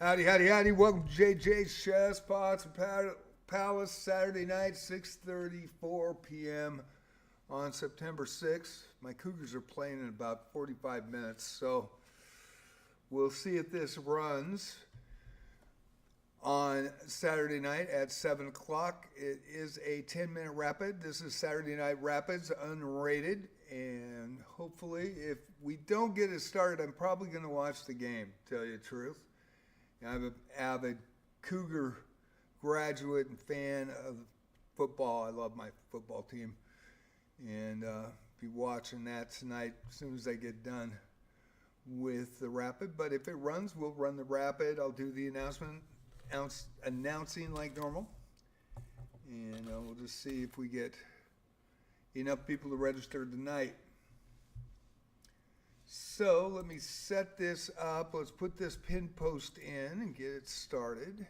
Howdy, howdy, howdy. Welcome to JJ's Chess Pots and Palace, Saturday night, 6:34 p.m. on September 6th. My Cougars are playing in about 45 minutes, so we'll see if this runs on Saturday night at 7 o'clock. It is a 10-minute rapid. This is Saturday Night Rapids, unrated, and hopefully, if we don't get it started, I'm probably going to watch the game, to tell you the truth. I'm an avid Cougar graduate and fan of football. I love my football team, and be watching that tonight as soon as I get done with the rapid. But if it runs, we'll run the rapid. I'll do the announcing like normal, and we'll just see if we get enough people to register tonight. So let me set this up. Let's put this pin post in and get it started.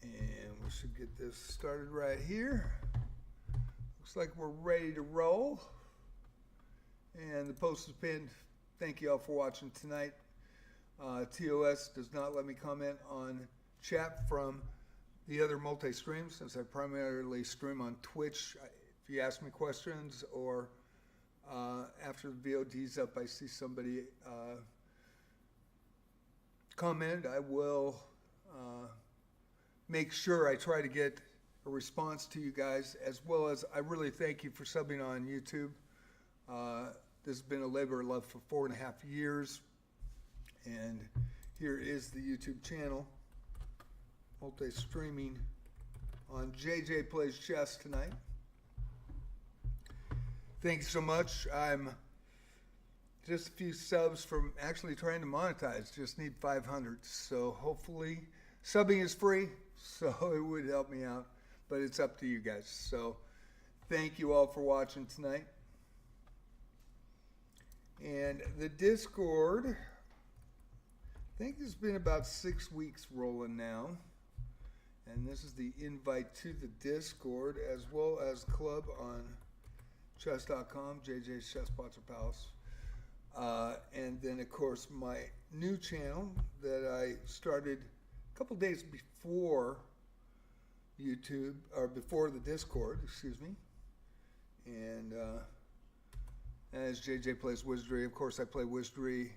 And we should get this started right here. Looks like we're ready to roll. And the post is pinned. Thank you all for watching tonight. TOS does not let me comment on chat from the other multi-streams, since I primarily stream on Twitch. If you ask me questions or after the VOD's up, I see somebody comment, I will make sure I try to get a response to you guys, as well as I really thank you for subbing on YouTube. This has been a labor of love for 4.5 years, and here is the YouTube channel. Multi-streaming on JJ Plays Chess tonight. Thank you so much. I'm just a few subs from actually trying to monetize. Just need 500. So hopefully, subbing is free, so it would help me out. But it's up to you guys. So thank you all for watching tonight. And the Discord, I think it's been about 6 weeks rolling now. And this is the invite to the Discord, as well as club on chess.com, JJ's Chess Pots and Palace. And then, of course, my new channel that I started a couple days before YouTube, or before the Discord, excuse me. And as JJ Plays Wizardry, of course, I play Wizardry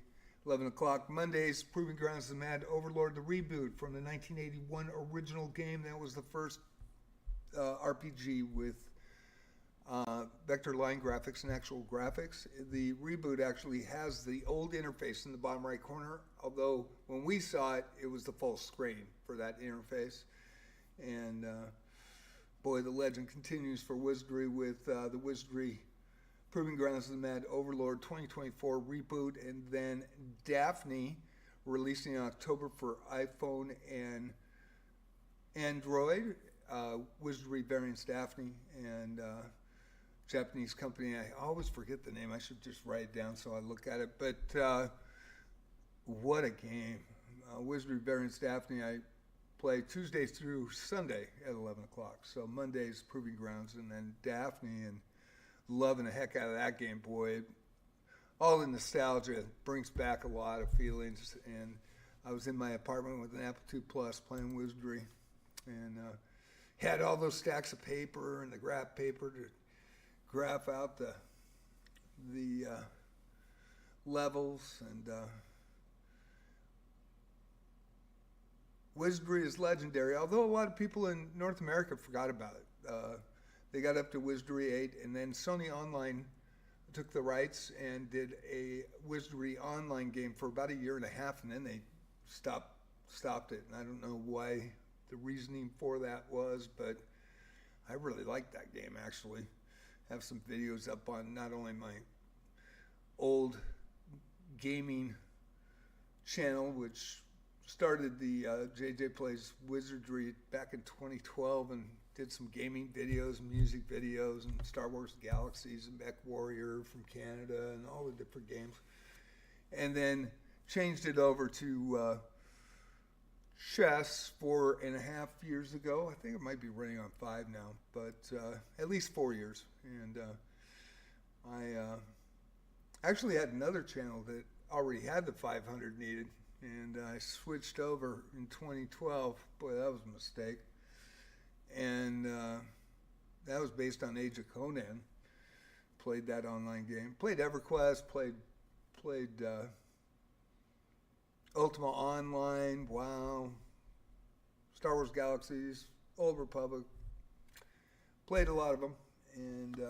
11 o'clock Mondays, Proving Grounds of the Mad Overlord, the reboot from the 1981 original game. That was the first RPG with vector line graphics and actual graphics. The reboot actually has the old interface in the bottom right corner, although when we saw it, it was the full screen for that interface. And boy, the legend continues for Wizardry with the Wizardry Proving Grounds of the Mad Overlord 2024 reboot, and then Daphne releasing in October for iPhone and Android. Wizardry Variants Daphne, and Japanese company. I always forget the name. I should just write it down so I look at it. But what a game. Wizardry Variants Daphne, I play Tuesday through Sunday at 11 o'clock. So Monday's Proving Grounds, and then Daphne, and loving the heck out of that game, boy. All the nostalgia brings back a lot of feelings. And I was in my apartment with an Apple II Plus playing Wizardry, and had all those stacks of paper and the graph paper to graph out the levels. And Wizardry is legendary, although a lot of people in North America forgot about it. They got up to Wizardry 8, and then Sony Online took the rights and did a Wizardry Online game for about 1.5 years, and then they stopped it. And I don't know why the reasoning for that was, but I really liked that game, actually. I have some videos up on not only my old gaming channel, which started the JJ Plays Wizardry back in 2012, and did some gaming videos, music videos, and Star Wars Galaxies and Mech Warrior from Canada and all the different games. And then changed it over to chess 4.5 years ago. I think it might be running on 5 now, but at least 4 years. And I actually had another channel that already had the 500 needed, and I switched over in 2012. Boy, that was a mistake. And that was based on Age of Conan. Played that online game. Played EverQuest. Played Ultima Online. WoW. Star Wars Galaxies. Old Republic. Played a lot of them, and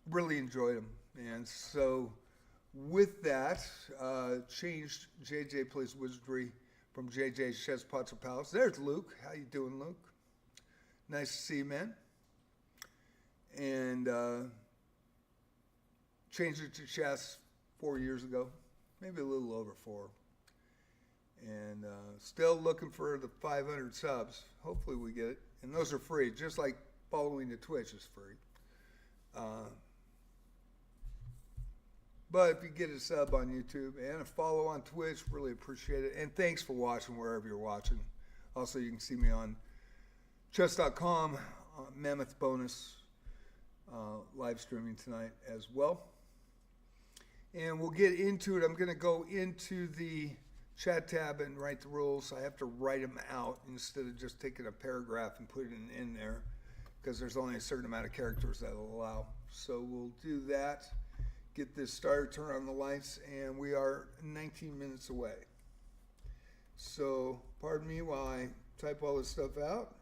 really enjoyed them. And so, with that, changed JJ Plays Wizardry from JJ's Chess Pots and Palace. There's Luke. How you doing, Luke? Nice to see you, man. And changed it to chess 4 years ago, maybe a little over 4. And still looking for the 500 subs. Hopefully we get it. And those are free, just like following the Twitch is free. But if you get a sub on YouTube and a follow on Twitch, really appreciate it. And thanks for watching wherever you're watching. Also, you can see me on chess.com, Mammoth Bonus, live streaming tonight as well. And we'll get into it. I'm going to go into the chat tab and write the rules. I have to write them out instead of just taking a paragraph and putting it in there, because there's only a certain amount of characters that will allow. So we'll do that. Get this started, turn on the lights, and we are 19 minutes away. So pardon me while I type all this stuff out.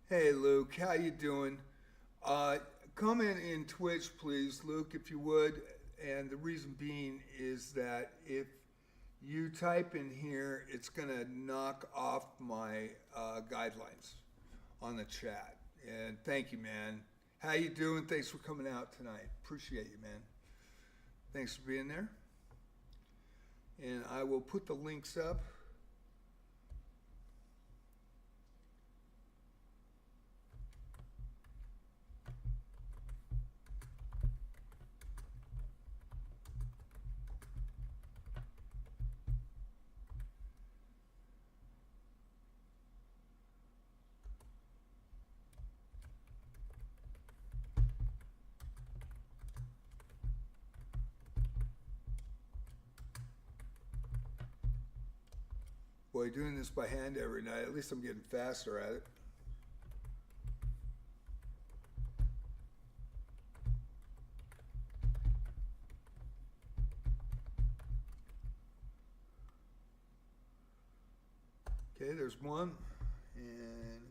Hey Luke, how you doing? Comment in Twitch, please, Luke, if you would. And the reason being is that if you type in here, it's gonna knock off my guidelines on the chat. And thank you, man. How you doing? Thanks for coming out tonight. Appreciate you, man. Thanks for being there. And I will put the links up. Boy, doing this by hand every night, at least I'm getting faster at it. Okay, there's one. And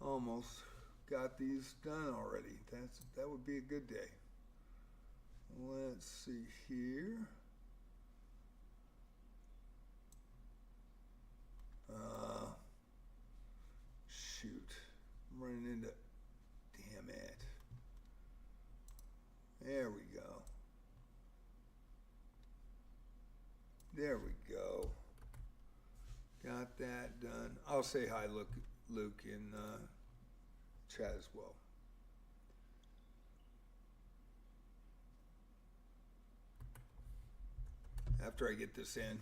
almost got these done already. That would be a good day. Let's see here. Shoot. I'm running into... Damn it. There we go. There we go. Got that done. I'll say hi, Luke, in chat as well. After I get this in.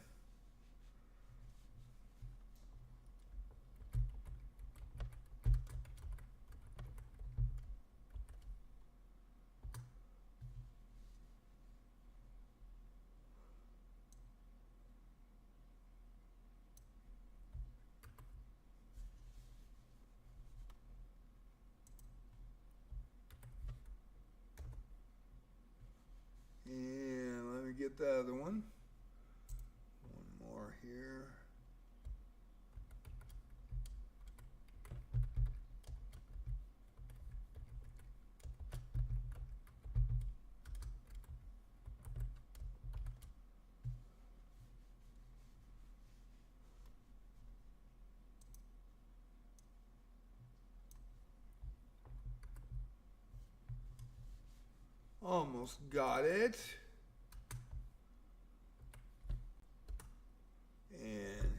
And let me get the other one. One more here. Almost got it. And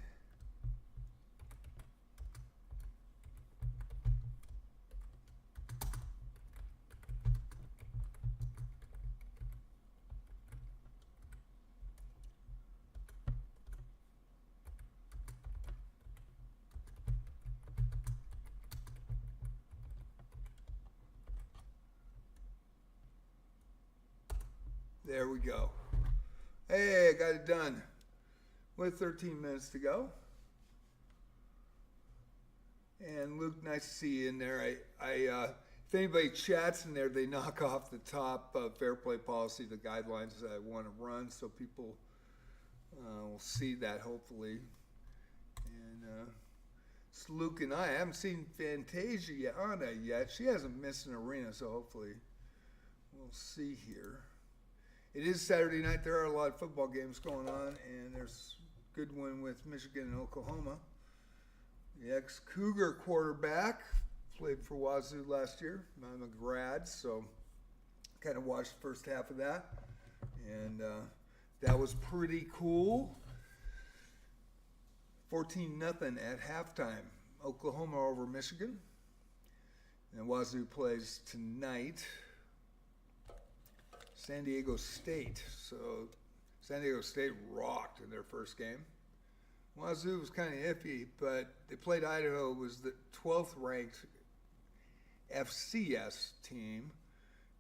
there we go. Hey, I got it done. With 13 minutes to go. And Luke, nice to see you in there. If anybody chats in there, they knock off the top fair play policy, the guidelines that I want to run, so people will see that hopefully. And it's Luke and I haven't seen Fantasia yet. She hasn't missed an arena, so hopefully we'll see here. It is Saturday night. There are a lot of football games going on, and there's a good one with Michigan and Oklahoma. The ex-Cougar quarterback played for Wazoo last year. I'm a grad, so kind of watched the first half of that, and that was pretty cool. 14-0 at halftime. Oklahoma over Michigan, and Wazoo plays tonight. San Diego State. So San Diego State rocked in their first game. Wazoo was kind of iffy, but they played Idaho, was the 12th ranked FCS team,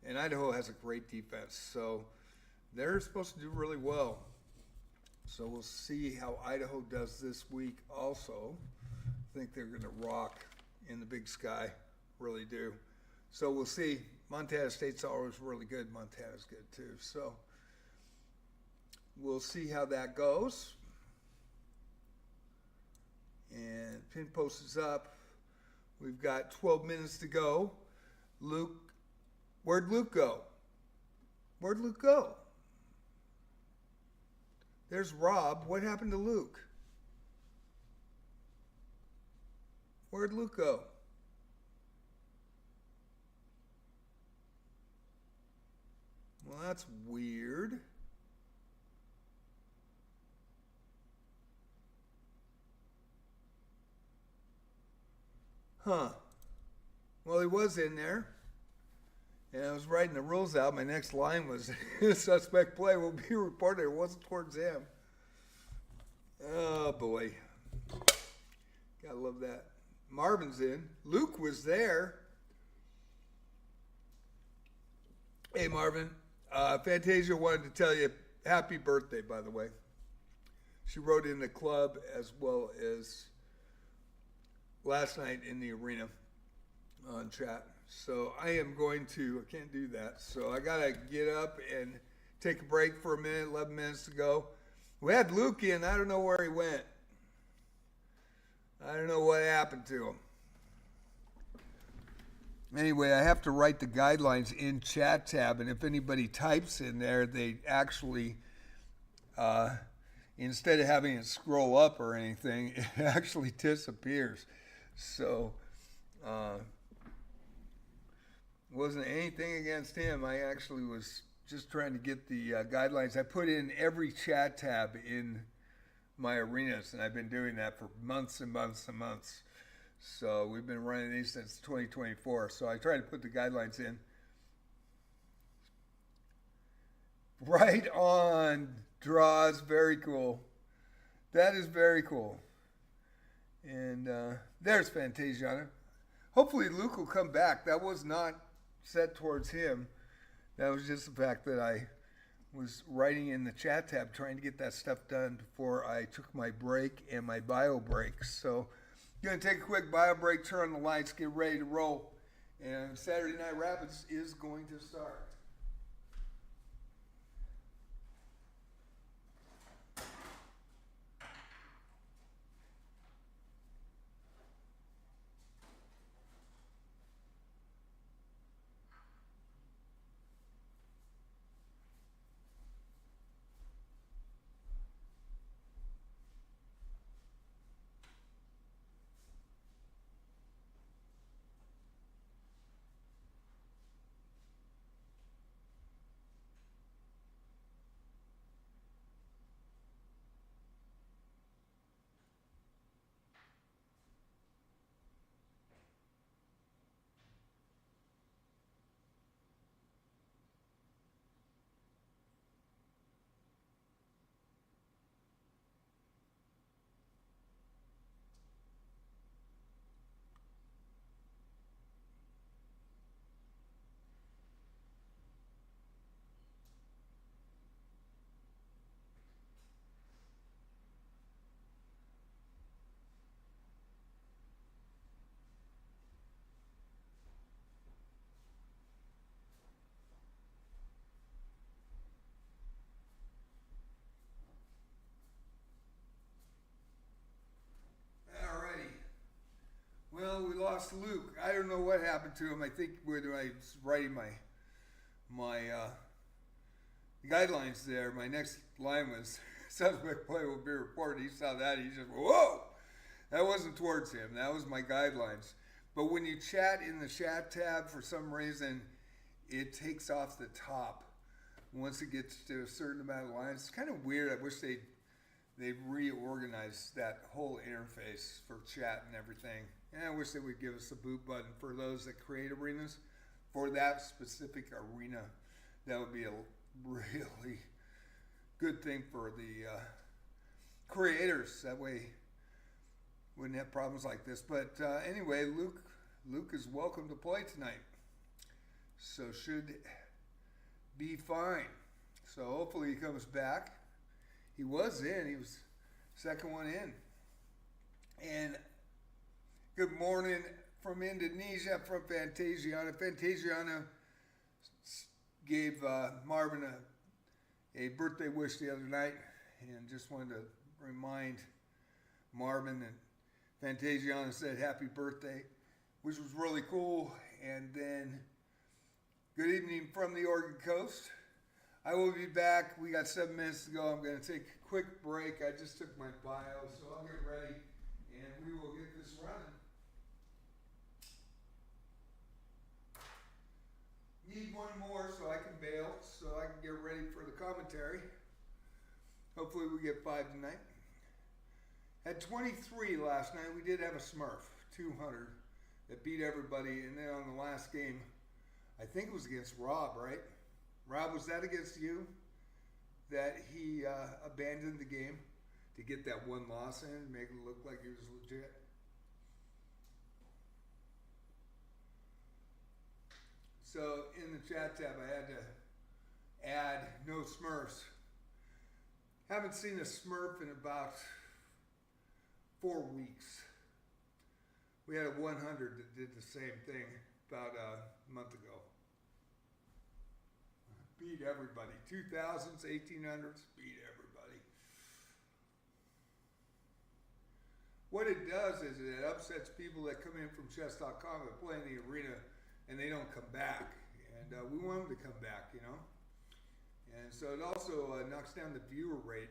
and Idaho has a great defense. So they're supposed to do really well. So we'll see how Idaho does this week also. I think they're going to rock in the Big Sky, really do. So we'll see. Montana State's always really good. Montana's good too. So we'll see how that goes. And pin post is up. We've got 12 minutes to go. Luke, where'd Luke go? Where'd Luke go? There's Rob. What happened to Luke? Where'd Luke go? Well, that's weird. Huh. Well, he was in there. And I was writing the rules out. My next line was, suspect play will be reported. It wasn't towards him. Oh, boy. Gotta love that. Marvin's in. Luke was there. Hey, Marvin. Fantasia wanted to tell you happy birthday, by the way. She wrote in the club as well as last night in the arena on chat. So I am going to, I can't do that. So I got to get up and take a break for a minute, 11 minutes to go. We had Luke in. I don't know where he went. I don't know what happened to him. Anyway, I have to write the guidelines in chat tab, and if anybody types in there, they actually, instead of having it scroll up or anything, it actually disappears. So, wasn't anything against him. I actually was just trying to get the guidelines. I put in every chat tab in my arenas, and I've been doing that for months and months and months. So we've been running these since 2024. So I try to put the guidelines in. Right on, draws. Very cool. That is very cool. And there's Fantasiana. Hopefully Luke will come back. That was not set towards him. That was just the fact that I was writing in the chat tab trying to get that stuff done before I took my break and my bio break. So I'm going to take a quick bio break, turn on the lights, get ready to roll. And Saturday Night Rapids is going to start. Well, we lost Luke. I don't know what happened to him. I think when I was writing my guidelines there, my next line was suspect play will be reported. He saw that. He just, whoa! That wasn't towards him. That was my guidelines. But when you chat in the chat tab, for some reason, it takes off the top once it gets to a certain amount of lines. It's kind of weird. I wish they've reorganized that whole interface for chat and everything. And I wish they would give us a boot button for those that create arenas. For that specific arena, that would be a really good thing for the creators. That way wouldn't have problems like this. But anyway, Luke is welcome to play tonight. So should be fine. So hopefully he comes back. He was in. He was second one in. And good morning from Indonesia, from Fantasiana. Fantasiana gave Marvin a birthday wish the other night, and just wanted to remind Marvin that Fantasiana said happy birthday, which was really cool. And then good evening from the Oregon coast. I will be back. We got 7 minutes to go. I'm going to take a quick break. I just took my bio, so I'll get ready, and we will get this running. Need one more so I can bail, so I can get ready for the commentary. Hopefully we get 5 tonight. Had 23 last night. We did have a Smurf, 200, that beat everybody. And then on the last game, I think it was against Rob, right? Rob, was that against you? That he abandoned the game to get that one loss in, make it look like he was legit? So in the chat tab, I had to add no Smurfs. Haven't seen a Smurf in about 4 weeks. We had a 100 that did the same thing. about a month ago. Beat everybody. 2000s, 1800s, beat everybody. What it does is it upsets people that come in from chess.com and play in the arena and they don't come back. And we want them to come back, you know. And so it also knocks down the viewer rate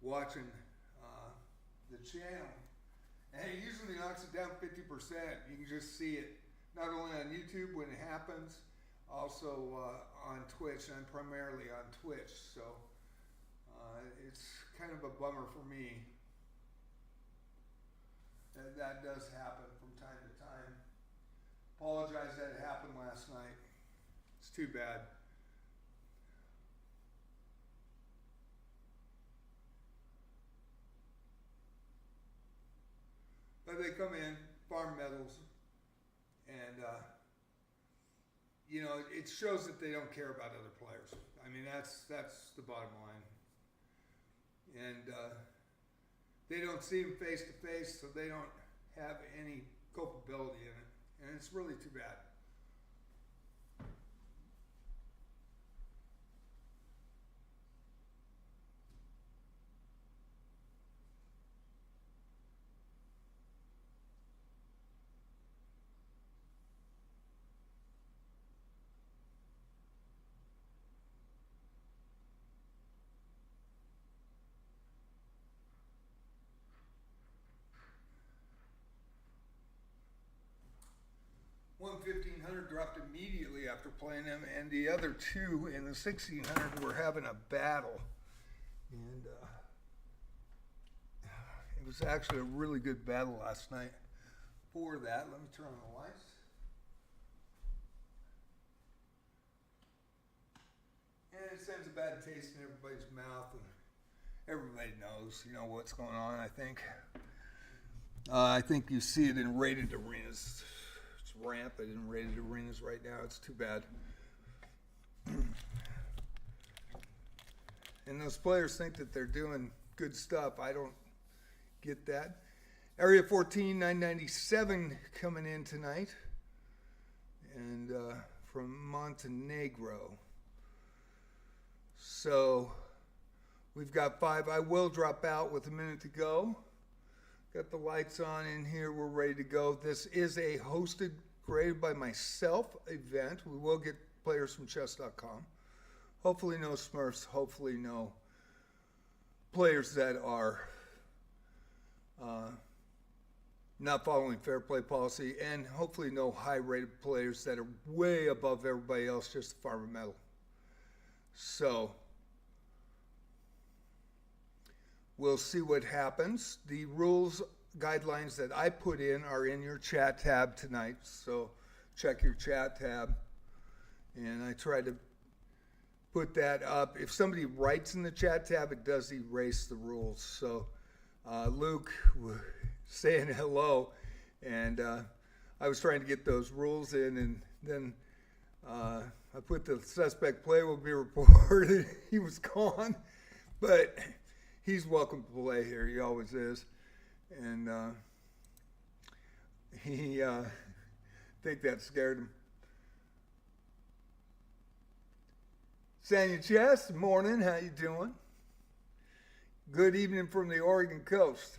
watching the channel. And it usually knocks it down 50%. You can just see it, not only on YouTube when it happens, also on Twitch. I'm primarily on Twitch, so it's kind of a bummer for me. And that does happen from time to time. Apologize that it happened last night. It's too bad. But they come in, farm medals, and you know, it shows that they don't care about other players. I mean, that's the bottom line. And they don't see them face to face, so they don't have any culpability in it, and it's really too bad. 1500 dropped immediately after playing them, and the other two in the 1600 were having a battle. And it was actually a really good battle last night for that. Let me turn on the lights. And it sends a bad taste in everybody's mouth, and everybody knows, you know, what's going on, I think. I think you see it in rated arenas. It's rampant in rated arenas right now. It's too bad. And those players think that they're doing good stuff. I don't get that. Area 14, 997 coming in tonight. And from Montenegro. So we've got 5. I will drop out with a minute to go. Got the lights on in here. We're ready to go. This is a hosted, graded by myself event. We will get players from chess.com. Hopefully no Smurfs. Hopefully no players that are not following fair play policy. And hopefully no high-rated players that are way above everybody else just to farm a medal. So we'll see what happens. The rules guidelines that I put in are in your chat tab tonight. So check your chat tab. And I try to put that up. If somebody writes in the chat tab, it does erase the rules. So Luke saying hello. And I was trying to get those rules in, and then I put the suspect player will be reported. He was gone. But he's welcome to play here. He always is. And he I think that scared him. Sanya Chess, morning. How you doing? Good evening from the Oregon coast.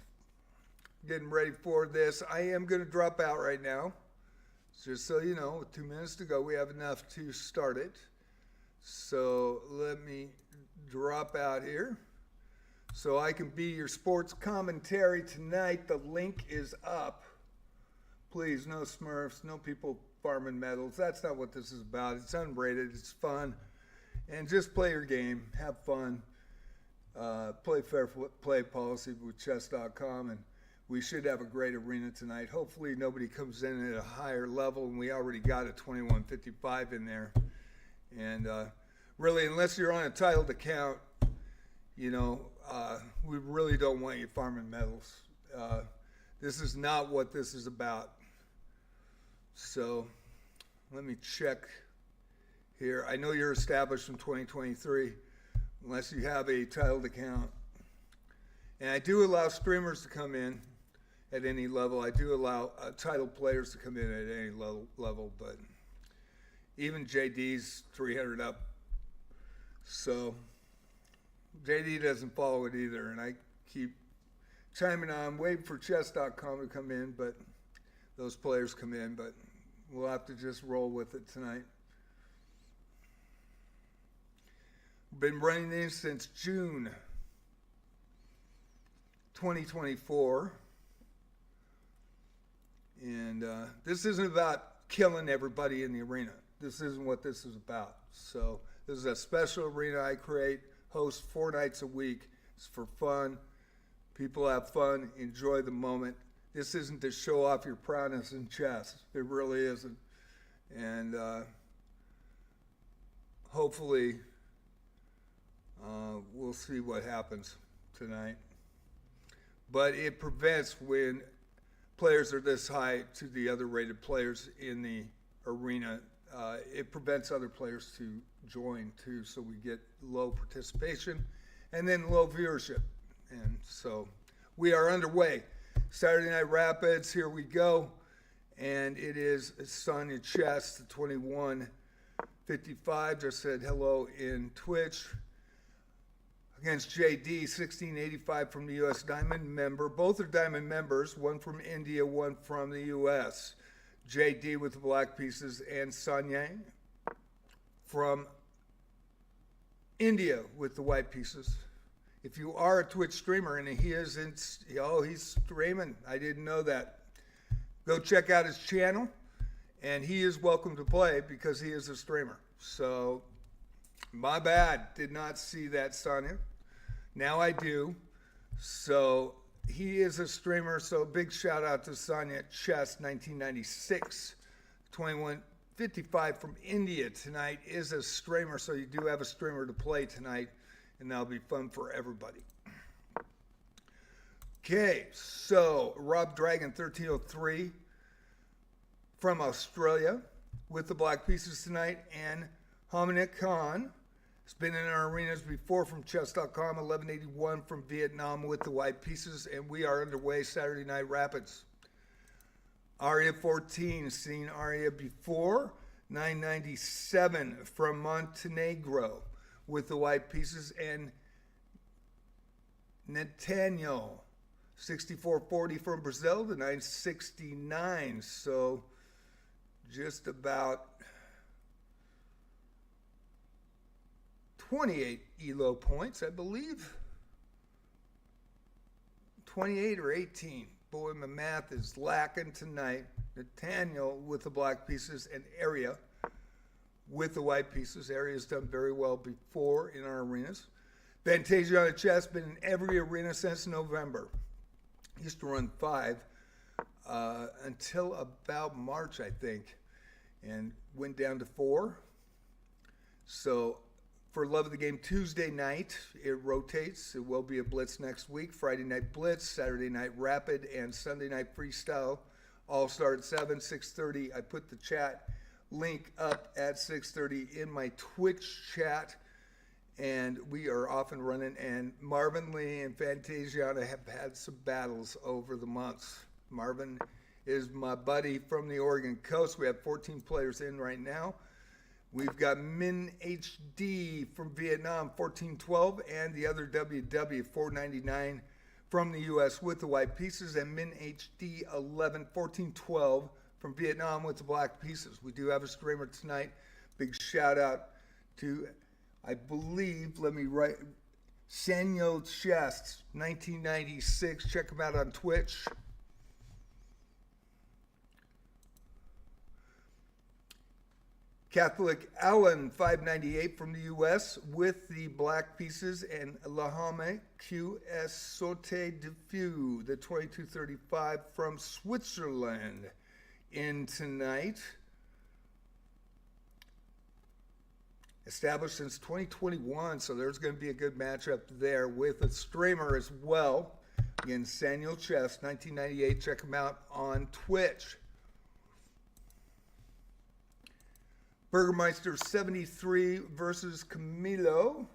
Getting ready for this. I am going to drop out right now. Just so you know, with 2 minutes to go, we have enough to start it. So let me drop out here so I can be your sports commentary tonight. The link is up. Please, no Smurfs, no people farming medals. That's not what this is about. It's unrated. It's fun. And just play your game. Have fun. Play fair play policy with chess.com, and we should have a great arena tonight. Hopefully nobody comes in at a higher level, and we already got a 2155 in there. And really, unless you're on a titled account, you know, we really don't want you farming medals. This is not what this is about. So let me check here. I know you're established in 2023, unless you have a titled account. And I do allow streamers to come in at any level. I do allow title players to come in at any level, but even JD's 300 up. So JD doesn't follow it either, and I keep chiming on, waiting for chess.com to come in, but those players come in, but we'll have to just roll with it tonight. Been running these since June 2024. And this isn't about killing everybody in the arena. This isn't what this is about. So this is a special arena I create, host 4 nights a week. It's for fun. People have fun, enjoy the moment. This isn't to show off your prowess in chess. It really isn't. And hopefully we'll see what happens tonight. But it prevents when players are this high to the other rated players in the arena. It prevents other players to join too, so we get low participation and then low viewership. And so we are underway. Saturday Night Rapids, here we go. And it is Sonia Chess, the 2155, just said hello in Twitch. Against JD, 1685 from the U.S. Diamond member. Both are Diamond members, one from India, one from the U.S. JD with the black pieces, and Sonia from India with the white pieces. If you are a Twitch streamer, and he's streaming, I didn't know that. Go check out his channel, and he is welcome to play because he is a streamer. So, my bad, did not see that, Sonia. Now I do. So he is a streamer. So big shout out to Sonia Chess, 1996, 2155 from India tonight is a streamer. So you do have a streamer to play tonight, and that'll be fun for everybody. Okay, so Rob Dragon, 1303 from Australia with the black pieces tonight, and Hamid Khan. It's been in our arenas before from chess.com, 1181 from Vietnam with the white pieces, and we are underway Saturday Night Rapids. Aria 14, seen Aria before, 997 from Montenegro with the white pieces, and Nathaniel, 6440 from Brazil, the 969, so just about 28 ELO points, I believe. 28 or 18. Boy, my math is lacking tonight. Nathaniel with the black pieces and Area with the white pieces. Area's done very well before in our arenas. Fantasia on the chess, been in every arena since November. Used to run 5 until about March, I think, and went down to 4. So for Love of the Game Tuesday night, it rotates. It will be a blitz next week. Friday night blitz, Saturday night rapid, and Sunday night freestyle. All start at 7, 6:30. I put the chat link up at 6:30 in my Twitch chat, and we are off and running. And Marvin Lee and Fantasiana have had some battles over the months. Marvin is my buddy from the Oregon coast. We have 14 players in right now. We've got Min HD from Vietnam, 1412, and the other WW, 499 from the U.S. with the white pieces, and Min HD 11, 1412 from Vietnam with the black pieces. We do have a streamer tonight. Big shout out to, I believe, let me write, Sanyo Chest, 1996. Check him out on Twitch. Catholic Allen, 598 from the U.S. with the black pieces, and Lahame QS Saute de Few, the 2235 from Switzerland in tonight. Established since 2021, so there's going to be a good matchup there with a streamer as well. Again, Samuel Chess, 1998. Check him out on Twitch. Burgermeister 73 versus Camilo.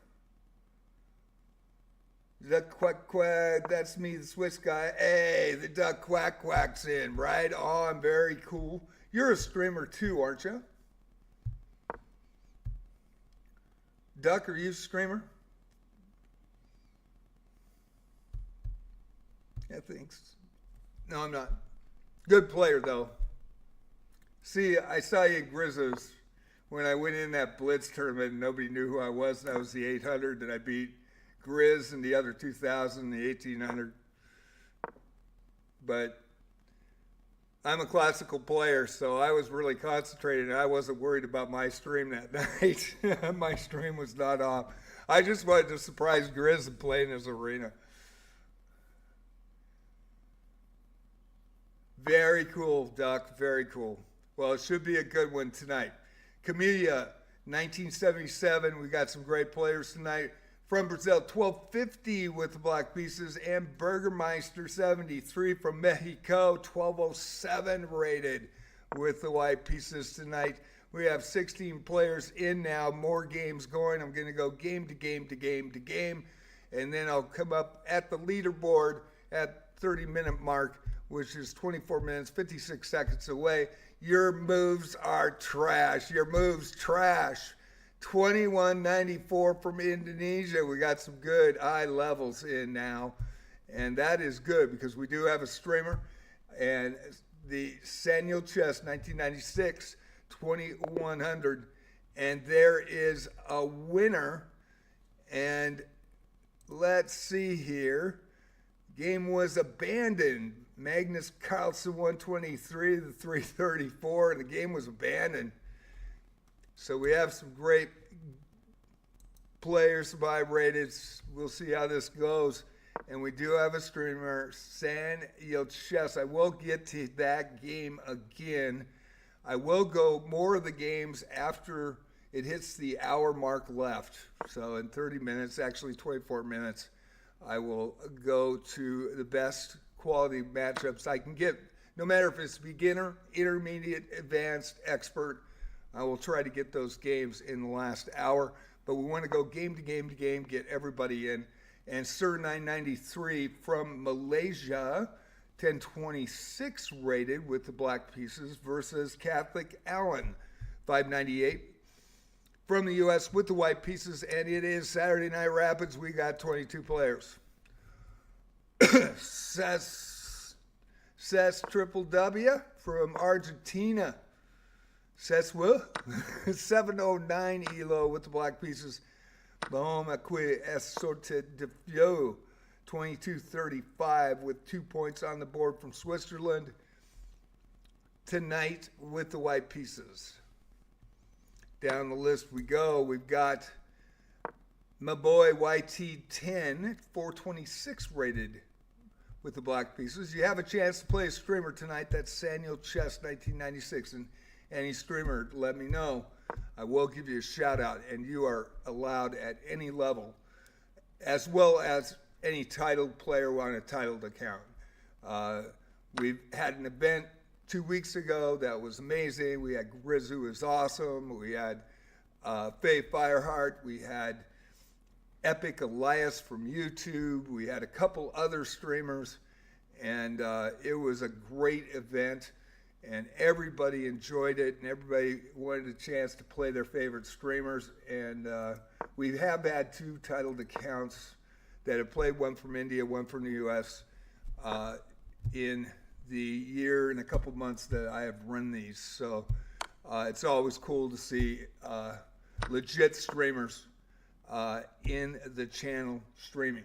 Duck quack quack, that's me, the Swiss guy. Hey, the duck quack quack's in, right on, very cool. You're a streamer too, aren't you? Duck, are you a streamer? Yeah, thanks. No, I'm not. Good player, though. See, I saw you in Grizzlies when I went in that Blitz tournament and nobody knew who I was. And I was the 800 that I beat Grizz and the other 2000, the 1800. But I'm a classical player, so I was really concentrated and I wasn't worried about my stream that night. My stream was not off. I just wanted to surprise Grizz and play in his arena. Very cool, Duck. Very cool. Well, it should be a good one tonight. Camellia, 1977. We got some great players tonight. From Brazil, 1250 with the black pieces. And Burgermeister, 73 from Mexico, 1207 rated with the white pieces tonight. We have 16 players in now. More games going. I'm going to go game to game to game to game. And then I'll come up at the leaderboard at 30-minute mark, which is 24 minutes, 56 seconds away. Your moves are trash. Your moves trash. 2194 from Indonesia. We got some good eye levels in now. And that is good because we do have a streamer. And the Samuel Chess, 1996, 2100. And there is a winner. And let's see here. Game was abandoned. Magnus Carlsen 123, the 334, and the game was abandoned. So we have some great players by rated. We'll see how this goes. And we do have a streamer, San Chess. I will get to that game again. I will go more of the games after it hits the hour mark left. So in 30 minutes, actually 24 minutes, I will go to the best quality matchups I can get. No matter if it's beginner, intermediate, advanced, expert, I will try to get those games in the last hour. But we want to go game to game to game, get everybody in. And Sir 993 from Malaysia, 1026 rated with the black pieces versus Catholic Allen, 598 from the U.S. with the white pieces. And it is Saturday Night Rapids. We got 22 players. Says Triple W from Argentina. Says what? 709 Elo with the black pieces. Boom, Acque Esorte de Fio. 2235 with 2 points on the board from Switzerland. Tonight with the white pieces. Down the list we go. We've got my boy YT10, 426 rated with the black pieces. You have a chance to play a streamer tonight. That's Samuel Chess, 1996. And any streamer, let me know. I will give you a shout out. And you are allowed at any level, as well as any titled player on a titled account. We've had an event 2 weeks ago that was amazing. We had Grizz, who was awesome. We had Faye Fireheart. We had Epic Elias from YouTube. We had a couple other streamers, and it was a great event, and everybody enjoyed it, and everybody wanted a chance to play their favorite streamers. And we have had 2 titled accounts that have played, one from India, one from the U.S., in the year and a couple months that I have run these. So it's always cool to see legit streamers in the channel streaming.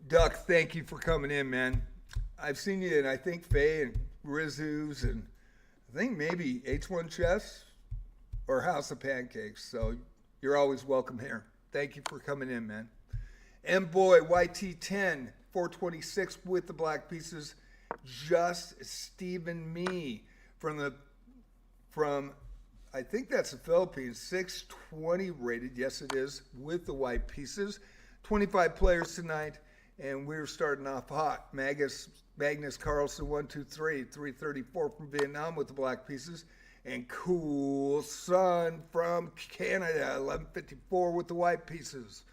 Duck, thank you for coming in, man. I've seen you in, I think, Faye and Rizzu's, and I think maybe H1 Chess or House of Pancakes. So you're always welcome here. Thank you for coming in, man. M-Boy, YT10, 426 with the black pieces. Just Stephen Me from I think that's the Philippines, 620 rated. Yes, it is, with the white pieces. 25 players tonight, and we're starting off hot. Magnus Carlsen, 123, 334 from Vietnam with the black pieces. And Cool Sun from Canada, 1154 with the white pieces.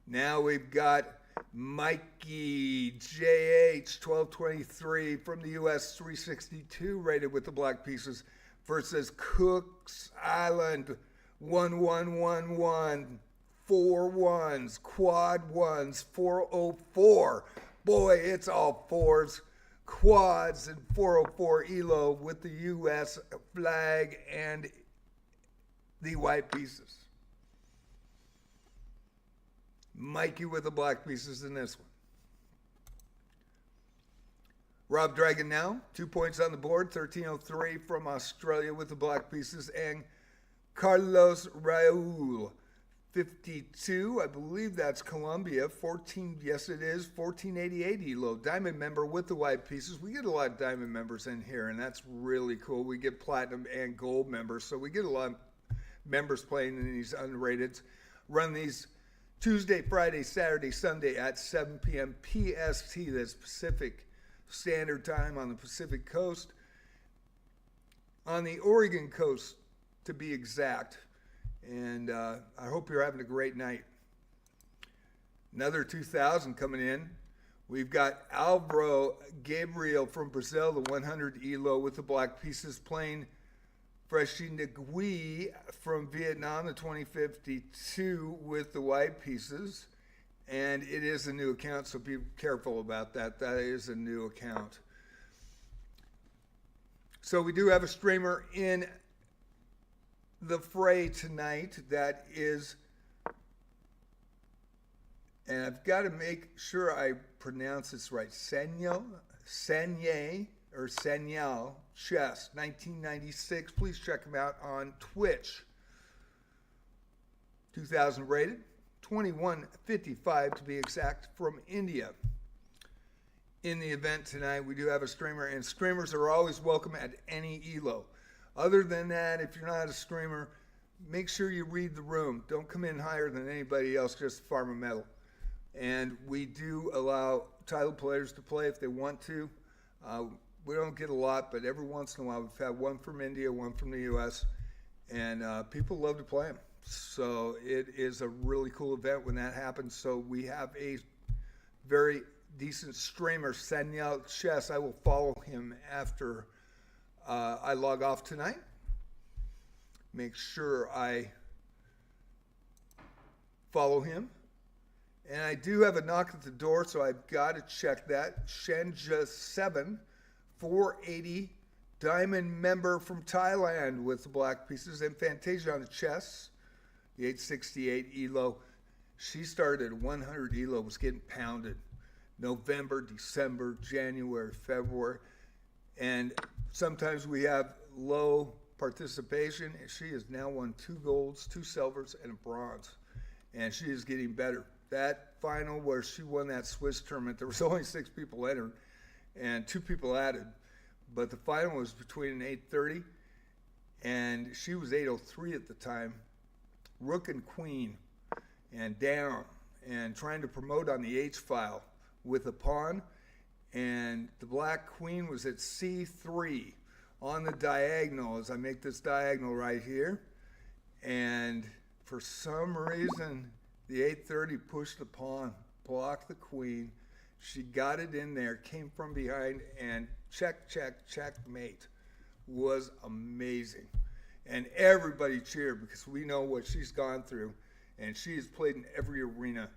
Now we've got Mikey JH, 1223 from the US, 362 rated with the black pieces versus Cook's Island, 1111, 4 ones, quad ones, 404. Boy, it's all fours, quads, and 404 ELO with the US flag and the white pieces. Mikey with the black pieces in this one. Rob Dragon now, 2 points on the board, 1303 from Australia with the black pieces, and Carlos Raul, 52, I believe that's Colombia, 14, yes it is, 1488 ELO, diamond member with the white pieces. We get a lot of diamond members in here, and that's really cool. We get platinum and gold members, so we get a lot of members playing in these unrateds. Run these Tuesday, Friday, Saturday, Sunday at 7 p.m. PST, that's Pacific Standard Time on the Pacific Coast. On the Oregon coast, to be exact. And I hope you're having a great night. Another 2,000 coming in. We've got Alvaro Gabriel from Brazil, the 100 ELO with the black pieces, playing Freshina Gui from Vietnam, the 2052 with the white pieces. And it is a new account, so be careful about that. That is a new account. So we do have a streamer in the fray tonight that is, and I've got to make sure I pronounce this right, Senye or Senyal Chess, 1996. Please check him out on Twitch. 2000 rated, 2155 to be exact, from India. In the event tonight, we do have a streamer, and streamers are always welcome at any ELO. Other than that, if you're not a streamer, make sure you read the room. Don't come in higher than anybody else just to farm a medal. And we do allow title players to play if they want to. We don't get a lot, but every once in a while we've had one from India, one from the US, and people love to play them. So it is a really cool event when that happens. So we have a very decent streamer, Sanyal Chess. I will follow him after I log off tonight. Make sure I follow him. And I do have a knock at the door, so I've got to check that. Shenja 7, 480, diamond member from Thailand with the black pieces, and Fantasia on the chess, the 868 ELO. She started at 100 ELO, was getting pounded. November, December, January, February. And sometimes we have low participation. She has now won 2 golds, 2 silvers, and a bronze. And she is getting better. That final where she won that Swiss tournament, there was only 6 people entered and 2 people added. But the final was between an 830, and she was 803 at the time. Rook and queen, and down, and trying to promote on the H file with a pawn. And the black queen was at C3 on the diagonal as I make this diagonal right here. And for some reason, the 830 pushed the pawn, blocked the queen. She got it in there, came from behind, and checkmate. Was amazing. And everybody cheered because we know what she's gone through. And she has played in every arena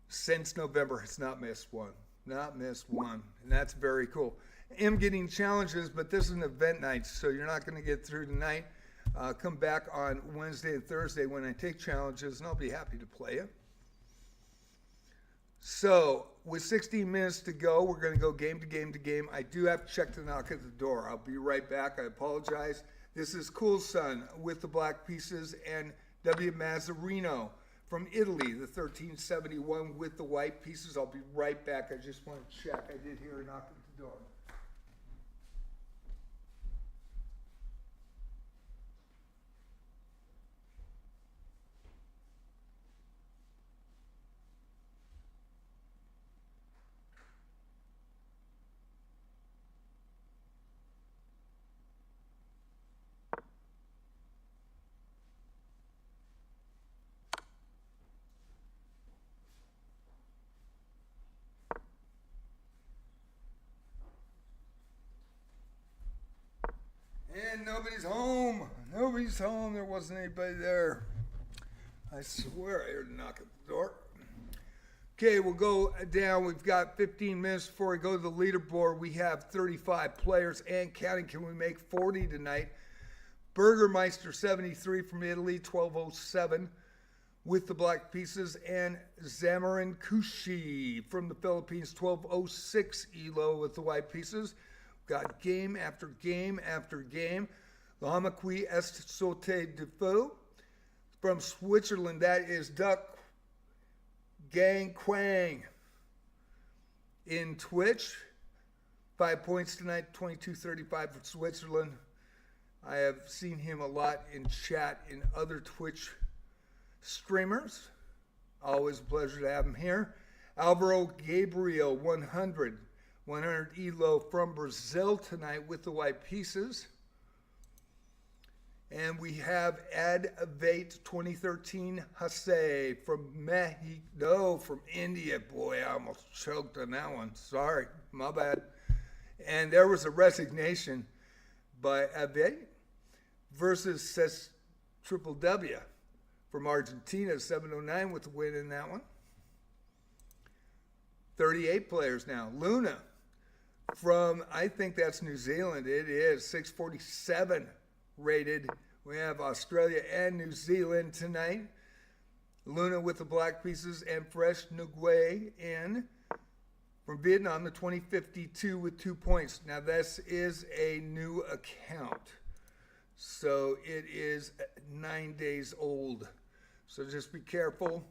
since November, has not missed one. Not missed one. And that's very cool. I'm getting challenges, but this is an event night, so you're not going to get through tonight. Come back on Wednesday and Thursday when I take challenges, and I'll be happy to play you. So, with 16 minutes to go, we're going to go game to game to game. I do have to check the knock at the door. I'll be right back. I apologize. This is Cool Sun with the black pieces, and W. Mazzarino from Italy, the 1371 with the white pieces. I'll be right back. I just want to check. I did hear a knock at the door. And nobody's home. Nobody's home. There wasn't anybody there. I swear I heard a knock at the door. Okay, we'll go down. We've got 15 minutes before we go to the leaderboard. We have 35 players and counting. Can we make 40 tonight? Burgermeister 73 from Italy, 1207 with the black pieces. And Zamarin Kushi from the Philippines, 1206 ELO with the white pieces. Got game after game after game. Lahamakwi Est Sauté de Feu from Switzerland. That is Duck Gang Quang in Twitch. 5 points tonight, 22-35 for Switzerland. I have seen him a lot in chat in other Twitch streamers. Always a pleasure to have him here. Alvaro Gabriel, 100 ELO from Brazil tonight with the white pieces. And we have Ad Avate 2013 Hase from Mexico, from India. Boy, I almost choked on that one. Sorry, my bad. And there was a resignation by Avate versus Ses Triple W from Argentina, 709 with the win in that one. 38 players now. Luna from, I think that's New Zealand. It is 647 rated. We have Australia and New Zealand tonight. Luna with the black pieces and Fresh Nguyen in from Vietnam, the 2052 with 2 points. Now this is a new account, so it is 9 days old. So just be careful.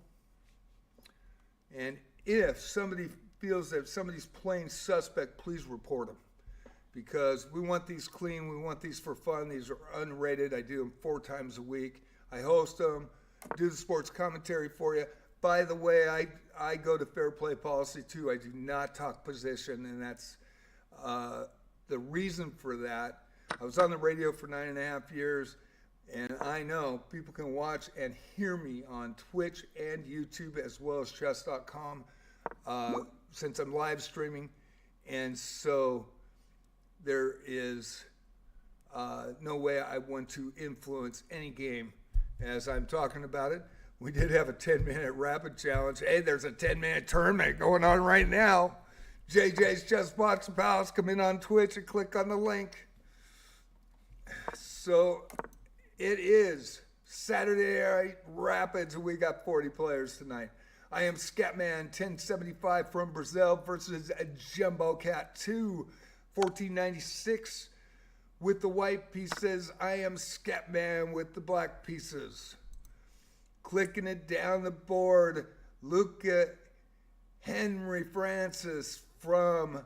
And if somebody feels that somebody's playing suspect, please report them. Because we want these clean, we want these for fun. These are unrated. I do them 4 times a week. I host them, do the sports commentary for you. By the way, I go to fair play policy too. I do not talk position, and that's the reason for that. I was on the radio for 9.5 years, and I know people can watch and hear me on Twitch and YouTube as well as chess.com since I'm live streaming. And so there is no way I want to influence any game as I'm talking about it. We did have a 10-minute rapid challenge. Hey, there's a 10-minute tournament going on right now. JJ's Chess Box Palace. Come in on Twitch and click on the link. So it is Saturday Night Rapids, and we got 40 players tonight. I am Scatman 1075 from Brazil versus Jumbo Cat 2 1496 with the white pieces. I am Scatman with the black pieces. Clicking it down the board, Luca Henry Francis from,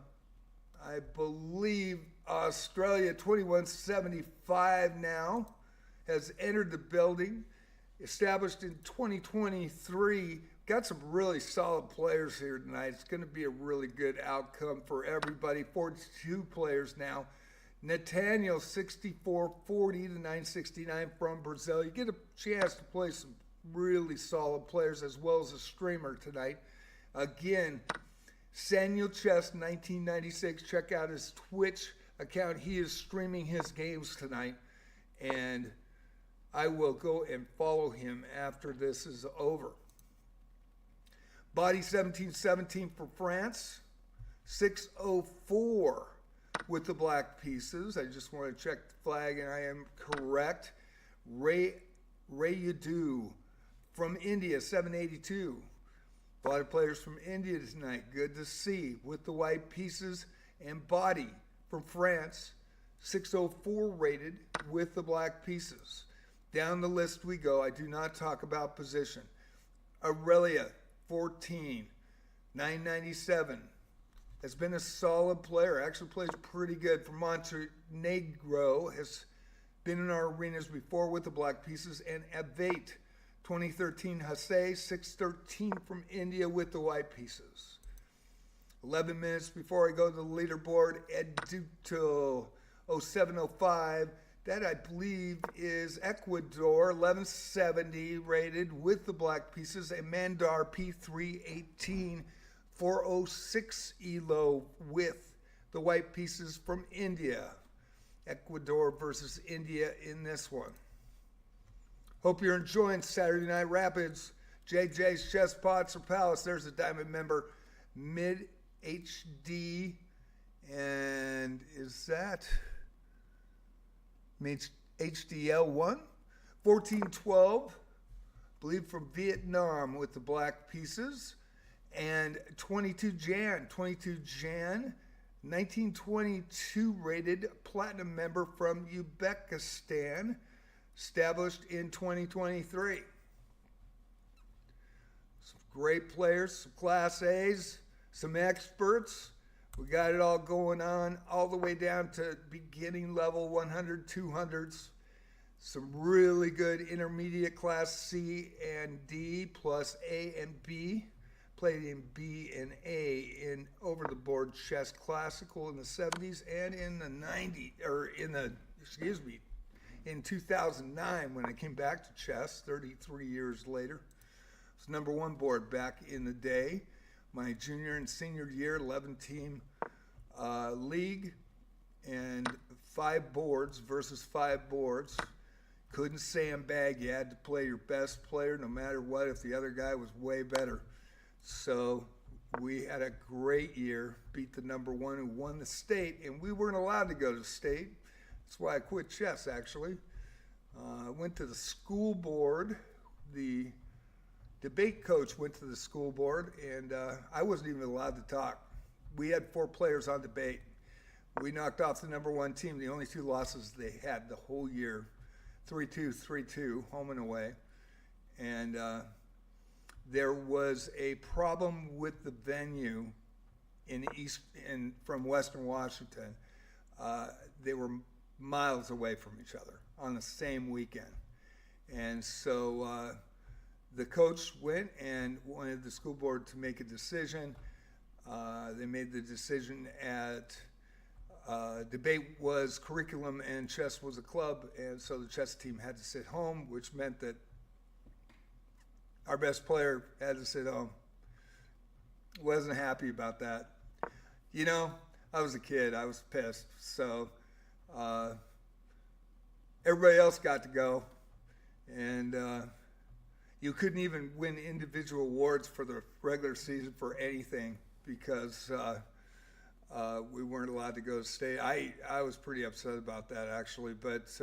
I believe, Australia, 2175 now, has entered the building. Established in 2023. Got some really solid players here tonight. It's going to be a really good outcome for everybody. 42 players now. Nathaniel, 6440 to 969 from Brazil. You get a chance to play some really solid players as well as a streamer tonight. Again, Samuel Chess, 1996. Check out his Twitch account. He is streaming his games tonight, and I will go and follow him after this is over. Body 1717 for France, 604 with the black pieces. I just want to check the flag, and I am correct. Rayudu from India, 782. A lot of players from India tonight. Good to see with the white pieces. And Body from France, 604 rated with the black pieces. Down the list we go. I do not talk about position. Aurelia, 14, 997. Has been a solid player. Actually plays pretty good for Montenegro. Has been in our arenas before with the black pieces. And Avate, 2013 Hase, 613 from India with the white pieces. 11 minutes before I go to the leaderboard, Eduto 0705. That, I believe, is Ecuador, 1170 rated with the black pieces. And Mandar P318, 406 ELO with the white pieces from India. Ecuador versus India in this one. Hope you're enjoying Saturday Night Rapids. JJ's Chess Pots or Palace. There's a diamond member. Mid HD. And is that HDL1? 1412. Believe from Vietnam with the black pieces. And 22 Jan. 1922 rated platinum member from Uzbekistan. Established in 2023. Some great players, some Class A's, some experts. We got it all going on, all the way down to beginning level 100, 200s. Some really good intermediate Class C and D, plus A and B. Played in B and A in over-the-board chess classical in the 70s and in the 90s, in 2009 when I came back to chess 33 years later. It was number one board back in the day. My junior and senior year, 11-team league, and 5 boards versus 5 boards. Couldn't sandbag. You had to play your best player no matter what if the other guy was way better. So we had a great year, beat the number one who won the state, and we weren't allowed to go to state. That's why I quit chess, actually. I went to the school board. The debate coach went to the school board, and I wasn't even allowed to talk. We had 4 players on debate. We knocked off the number one team, the only 2 losses they had the whole year, 3-2, 3-2, home and away. And there was a problem with the venue from Western Washington. They were miles away from each other on the same weekend. And so the coach went and wanted the school board to make a decision. They made the decision at debate was curriculum and chess was a club, and so the chess team had to sit home, which meant that our best player had to sit home. Wasn't happy about that. You know, I was a kid. I was pissed. So everybody else got to go. And you couldn't even win individual awards for the regular season for anything because we weren't allowed to go to state. I was pretty upset about that, actually. But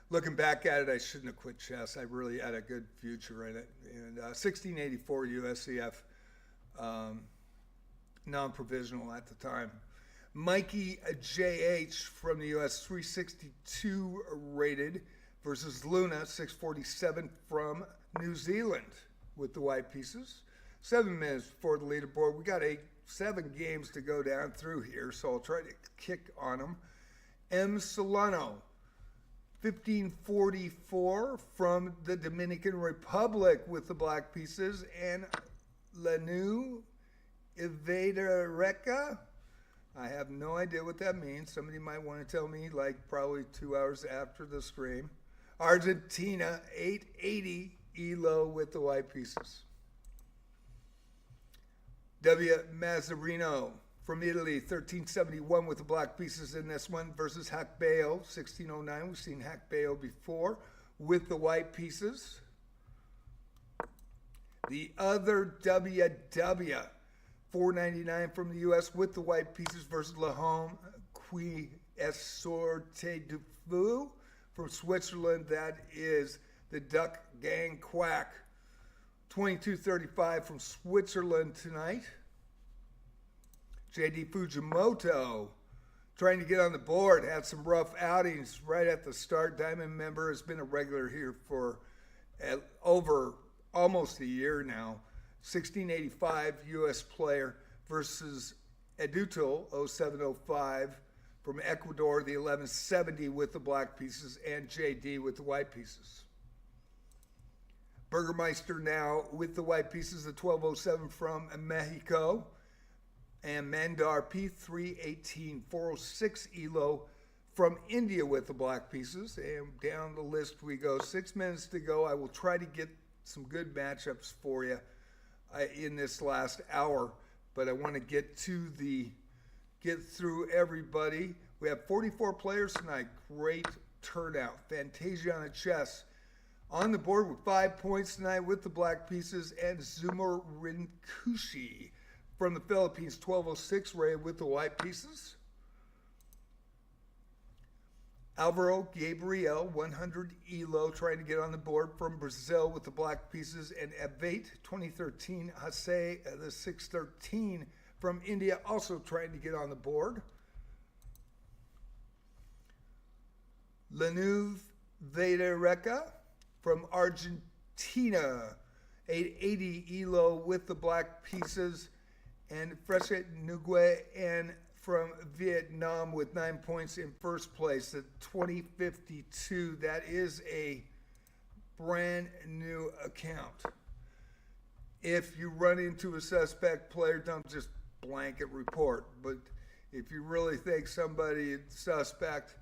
looking back at it, I shouldn't have quit chess. I really had a good future in it. And 1684 USCF, non-provisional at the time. Mikey JH from the US, 362 rated, versus Luna, 647 from New Zealand with the white pieces. 7 minutes before the leaderboard. We got 7 games to go down through here, so I'll try to kick on them. M. Solano, 1544 from the Dominican Republic with the black pieces, and Lanu Ivadereka. I have no idea what that means. Somebody might want to tell me, like probably 2 hours after the stream. Argentina, 880 Elo with the white pieces. W. Mazzarino from Italy, 1371 with the black pieces in this one versus Hackbeo, 1609. We've seen Hackbeo before with the white pieces. The other WW, 499 from the U.S. with the white pieces versus Lahome Qui Essorte du Fou from Switzerland. That is the Duck Gang Quack. 2235 from Switzerland tonight. JD Fujimoto trying to get on the board, had some rough outings right at the start. Diamond member, has been a regular here for over almost a year now. 1685 U.S. player versus Eduto 0705 from Ecuador, the 1170 with the black pieces, and JD with the white pieces. Burgermeister now with the white pieces, the 1207 from Mexico. And Mandar P318 406 Elo from India with the black pieces. And down the list we go. 6 minutes to go. I will try to get some good matchups for you in this last hour. But I want to get through everybody. We have 44 players tonight. Great turnout. Fantasiana Chess on the board with 5 points tonight with the black pieces, and Zumor Rinkushi from the Philippines, 1206 rated with the white pieces. Alvaro Gabriel, 100 ELO, trying to get on the board from Brazil with the black pieces, and Abate, 2013, Hase, the 613 from India, also trying to get on the board. Lanuv Vedereca from Argentina, 880 ELO with the black pieces, and Frechet Nguyen from Vietnam with 9 points in first place at 2052. That is a brand new account. If you run into a suspect player, don't just blanket report, but if you really think somebody is suspect,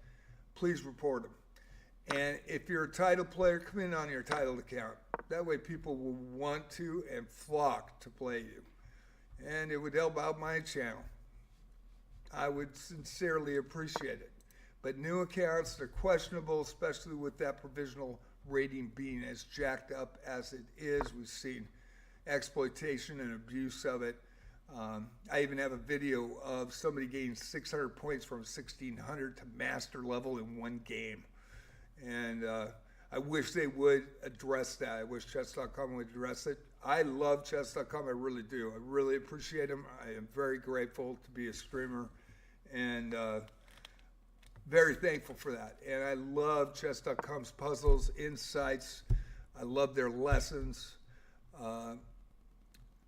please report them. And if you're a title player, come in on your titled account. That way people will want to and flock to play you. And it would help out my channel. I would sincerely appreciate it. But new accounts, they're questionable, especially with that provisional rating being as jacked up as it is. We've seen exploitation and abuse of it. I even have a video of somebody getting 600 points from 1600 to master level in one game. And I wish they would address that. I wish chess.com would address it. I love chess.com, I really do. I really appreciate them. I am very grateful to be a streamer and very thankful for that. And I love chess.com's puzzles, insights. I love their lessons.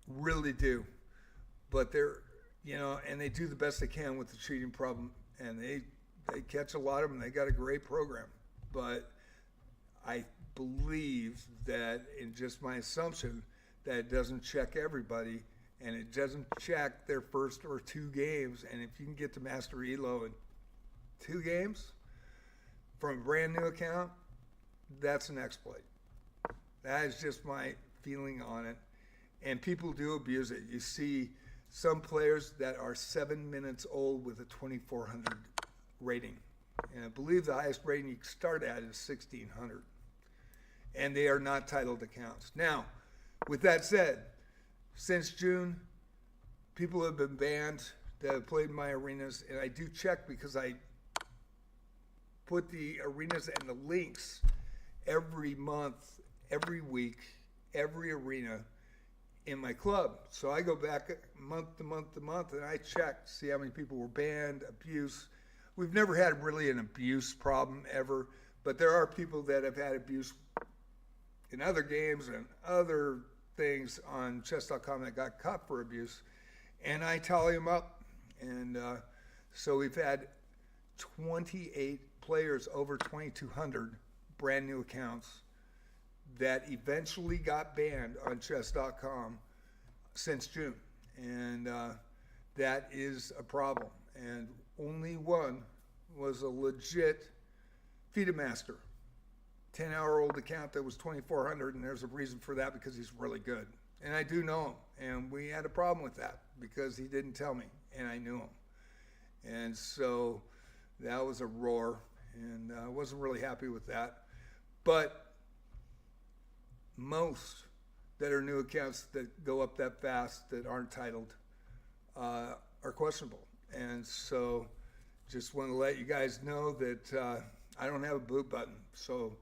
Really do. But they're, and they do the best they can with the cheating problem. And they catch a lot of them. They got a great program. But I believe that, in just my assumption, that it doesn't check everybody, and it doesn't check their first or 2 games. And if you can get to Master Elo in 2 games from a brand new account, that's an exploit. That is just my feeling on it. And people do abuse it. You see some players that are 7 minutes old with a 2400 rating. And I believe the highest rating you can start at is 1600. And they are not titled accounts. Now, with that said, since June, people have been banned that have played my arenas, and I do check because I put the arenas and the links every month, every week, every arena in my club. So I go back month to month to month, and I check to see how many people were banned, abuse. We've never had really an abuse problem ever, but there are people that have had abuse in other games and other things on chess.com that got caught for abuse, and I tally them up. And so we've had 28 players over 2,200 brand new accounts that eventually got banned on chess.com since June. And that is a problem. And only one was a legit FIDE master, 10-hour-old account that was 2,400, and there's a reason for that, because he's really good. And I do know him, and we had a problem with that because he didn't tell me, and I knew him. And so that was a roar, and I wasn't really happy with that. But most that are new accounts that go up that fast that aren't titled are questionable. And so just want to let you guys know that I don't have a boot button. So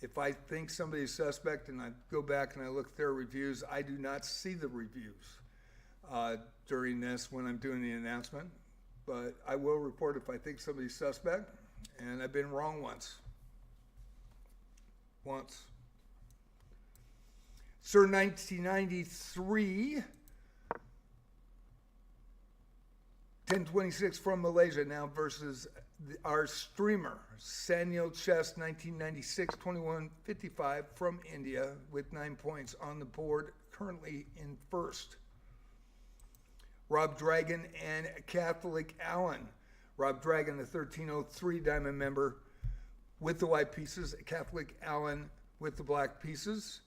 if I think somebody's suspect and I go back and I look at their reviews, I do not see the reviews during this when I'm doing the announcement. But I will report if I think somebody's suspect, and I've been wrong once. Sir 1993, 1026 from Malaysia now versus our streamer, Sanyo Chess 1996, 2155 from India with 9 points on the board, currently in first. Rob Dragon and Catholic Allen. Rob Dragon, the 1303 diamond member with the white pieces, Catholic Allen with the black pieces.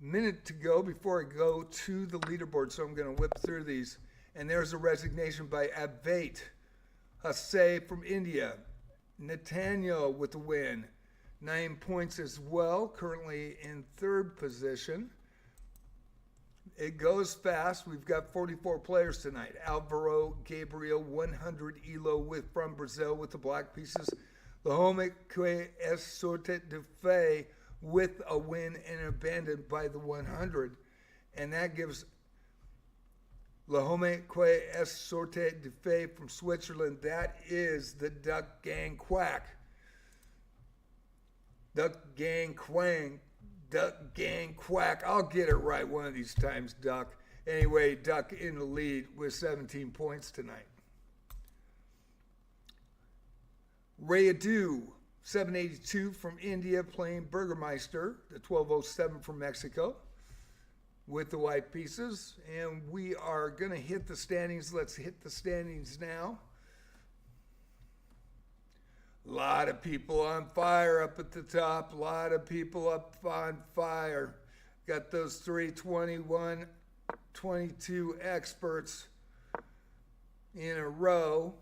Minute to go before I go to the leaderboard, so I'm going to whip through these. And there's a resignation by Abate, Hasse from India. Nathaniel with the win. 9 points as well, currently in third position. It goes fast. We've got 44 players tonight. Alvaro Gabriel, 100 elo from Brazil with the black pieces. Lahome que es sorte de fe with a win and abandoned by the 100. And that gives Lahome que es sorte de fe from Switzerland. That is the Duck Gang Quack. Duck Gang Quang. Duck Gang Quack. I'll get it right one of these times, Duck. Anyway, Duck in the lead with 17 points tonight. Rayadu, 782 from India, playing Burgermeister, the 1207 from Mexico, with the white pieces. And we are going to hit the standings. Let's hit the standings now. A lot of people on fire up at the top. A lot of people up on fire. Got those 321, 22 experts in a row.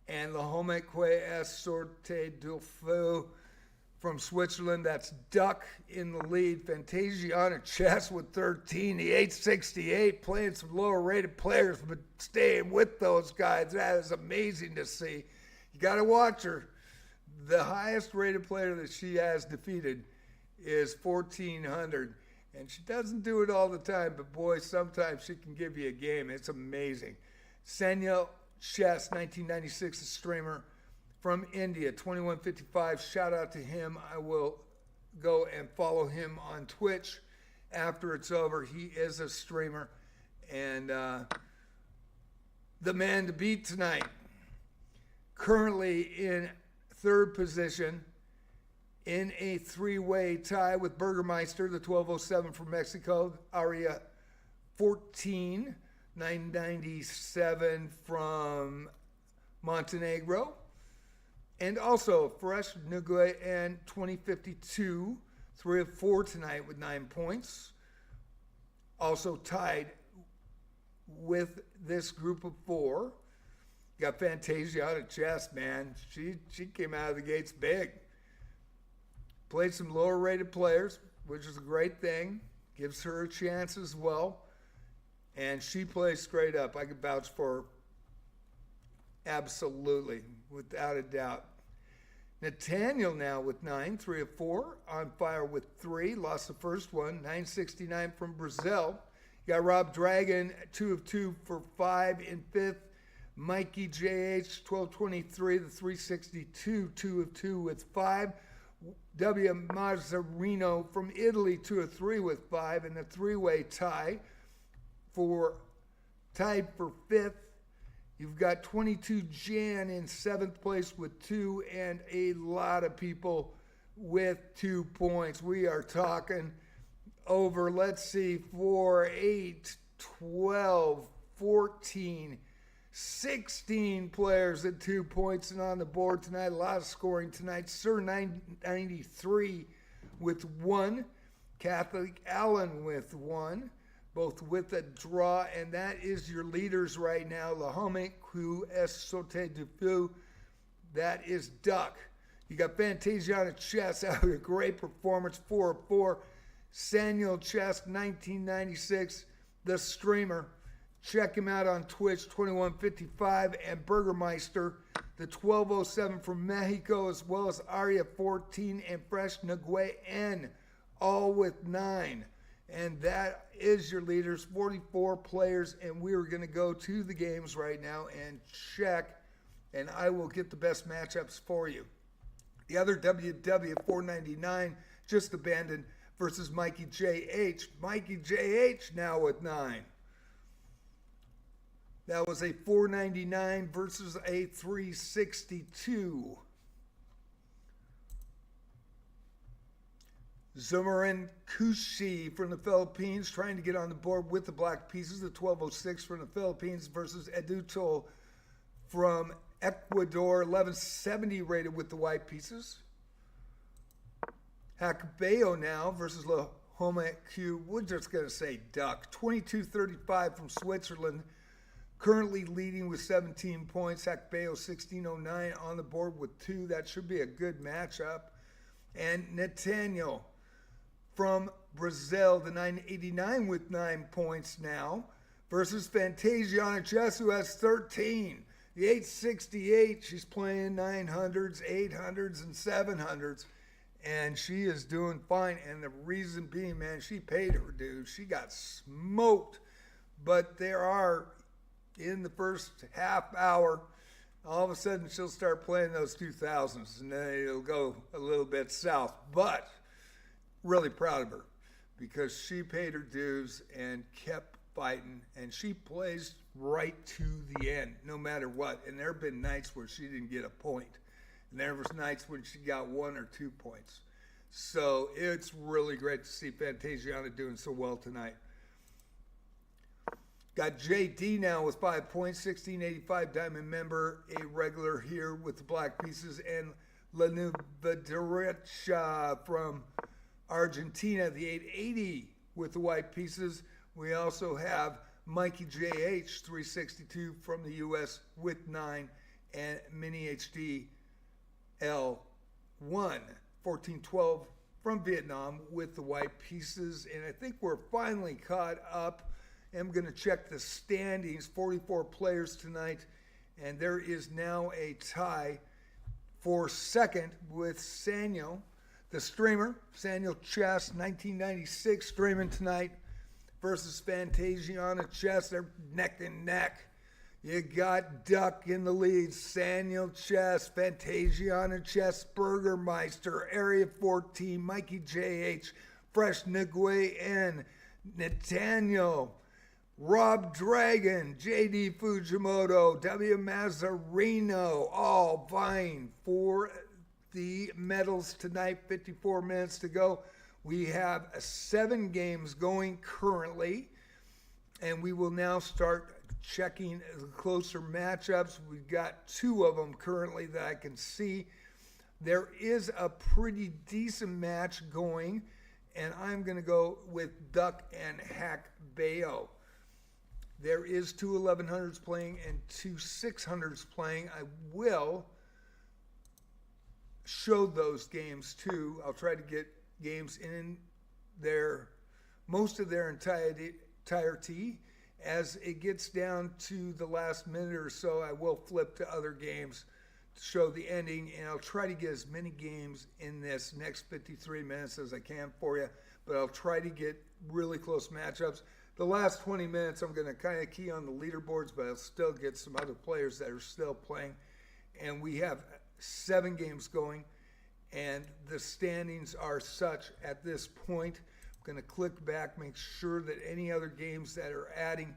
And Lahome que es sorte du feu from Switzerland. That's Duck in the lead. Fantasiana Chess with 13. The 868 playing some lower rated players, but staying with those guys. That is amazing to see. You got to watch her. The highest rated player that she has defeated is 1400. And she doesn't do it all the time, but boy, sometimes she can give you a game. It's amazing. Sanya Chess, 1996, a streamer from India, 2155. Shout out to him. I will go and follow him on Twitch after it's over. He is a streamer and the man to beat tonight. Currently in third position in a three-way tie with Burgermeister, the 1207 from Mexico, Aria 14. 997 from Montenegro. And also Fresh Nguyen and 2052, 3 of 4 tonight with 9 points. Also tied with this group of 4. Got Fantasia out of chess, man. She came out of the gates big. Played some lower rated players, which is a great thing. Gives her a chance as well. And she plays straight up. I could vouch for her. Absolutely, without a doubt. Nathaniel now with 9, 3 of 4. On fire with 3. Lost the first one. 969 from Brazil. You got Rob Dragon, 2 of 2 for 5 in 5th. Mikey JH, 1223, the 362, 2 of 2 with 5. W. Mazzarino from Italy, 2 of 3 with 5. And a three-way tie. Tied for 5th. You've got 22 Jan in 7th place with 2, and a lot of people with 2 points. We are talking over, let's see, 4, 8, 12, 14, 16 players at 2 points and on the board tonight. A lot of scoring tonight. Sir 993 with 1. Catholic Allen with 1. Both with a draw, and that is your leaders right now. Lahome que es sorte du feu. That is Duck. You got Fantasiana Chess out of a great performance, 4 of 4. Samuel Chess, 1996, the streamer. Check him out on Twitch, 2155, and Burgermeister, the 1207 from Mexico, as well as Aria 14 and Fresh Nguyen, all with 9. And that is your leaders, 44 players, and we are going to go to the games right now and check, and I will get the best matchups for you. The other WW 499 just abandoned versus Mikey JH. Mikey JH now with 9. That was a 499 versus a 362. Zumarin Kushi from the Philippines trying to get on the board with the black pieces. The 1206 from the Philippines versus Eduto from Ecuador. 1170 rated with the white pieces. Hakbeo now versus Lahome Q. We're just going to say Duck. 2235 from Switzerland currently leading with 17 points. Hakbeo 1609 on the board with 2. That should be a good matchup. And Nathaniel from Brazil, the 989 with 9 points now, versus Fantasia on a chess who has 13. The 868, she's playing 900s, 800s, and 700s. And she is doing fine. And the reason being, man, she paid her dues. She got smoked. But there are, in the first half hour, all of a sudden she'll start playing those 2000s. And then it'll go a little bit south. But really proud of her because she paid her dues and kept fighting. And she plays right to the end, no matter what. And there have been nights where she didn't get a point. And there was nights when she got 1 or 2 points. So it's really great to see Fantasiana doing so well tonight. Got JD now with 5 points, 1685 diamond member, a regular here with the black pieces, and La Nueva Derecha from Argentina, the 880 with the white pieces. We also have Mikey JH, 362 from the U.S. with 9, and Mini HD L1, 1412 from Vietnam with the white pieces. And I think we're finally caught up. I'm going to check the standings, 44 players tonight, and there is now a tie for second with Saniel, the streamer. Saniel Chess, 1996, streaming tonight versus Fantasiana Chess. They're neck and neck. You got Duck in the lead, Saniel Chess, Fantasiana Chess, Burgermeister, Area 14, Mikey JH, Fresh Nigwe, and Nathaniel, Rob Dragon, JD Fujimoto, W. Mazzarino, all vying for the medals tonight. 54 minutes to go. We have 7 games going currently, and we will now start checking the closer matchups. We've got 2 of them currently that I can see. There is a pretty decent match going, and I'm going to go with Duck and Hack Bayo. There is 2 1100s playing and 2 600s playing. I will show those games too. I'll try to get games in their most of their entirety. As it gets down to the last minute or so, I will flip to other games to show the ending, and I'll try to get as many games in this next 53 minutes as I can for you, but I'll try to get really close matchups. The last 20 minutes, I'm going to kind of key on the leaderboards, but I'll still get some other players that are still playing, and we have 7 games going, and the standings are such at this point. Going to click back, make sure that any other games that are adding,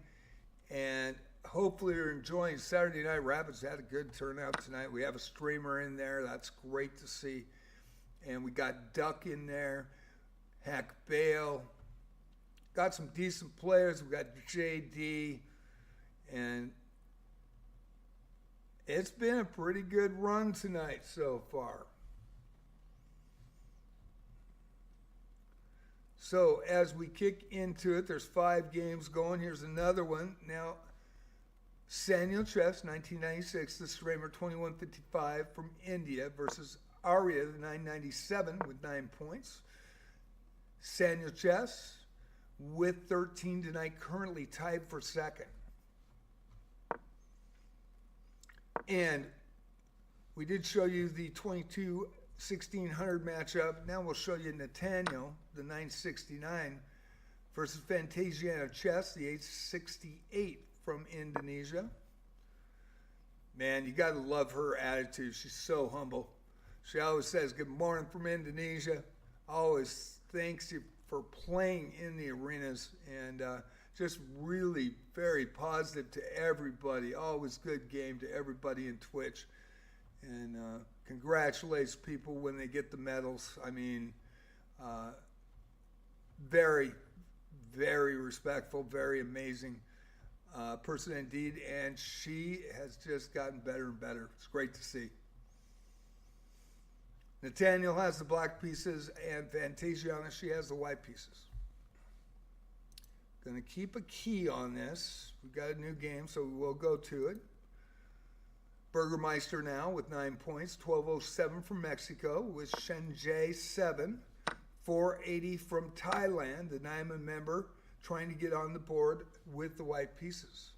and hopefully you're enjoying Saturday Night Rapids. Had a good turnout tonight. We have a streamer in there. That's great to see. And we got Duck in there, Hack Bale. Got some decent players. We got JD, and it's been a pretty good run tonight so far. So as we kick into it, there's 5 games going. Here's another one. Now, Saniel Chess, 1996, the streamer, 2155 from India versus Arya, the 997 with 9 points. Saniel Chess with 13 tonight, currently tied for second. And we did show you the 22 1600 matchup. Now we'll show you Nathaniel, the 969, versus Fantasiana Chess, the 868 from Indonesia. Man, you got to love her attitude. She's so humble. She always says, "Good morning from Indonesia." Always thanks you for playing in the arenas, and just really very positive to everybody. Always good game to everybody in Twitch. And congratulates people when they get the medals. I mean, very, very respectful, very amazing person indeed. And she has just gotten better and better. It's great to see. Nathaniel has the black pieces, and Fantasiana, she has the white pieces. Going to keep a key on this. We've got a new game, so we will go to it. Burgermeister now with 9 points. 1207 from Mexico with Shenjie 7. 480 from Thailand, the Diamond member, trying to get on the board with the white pieces.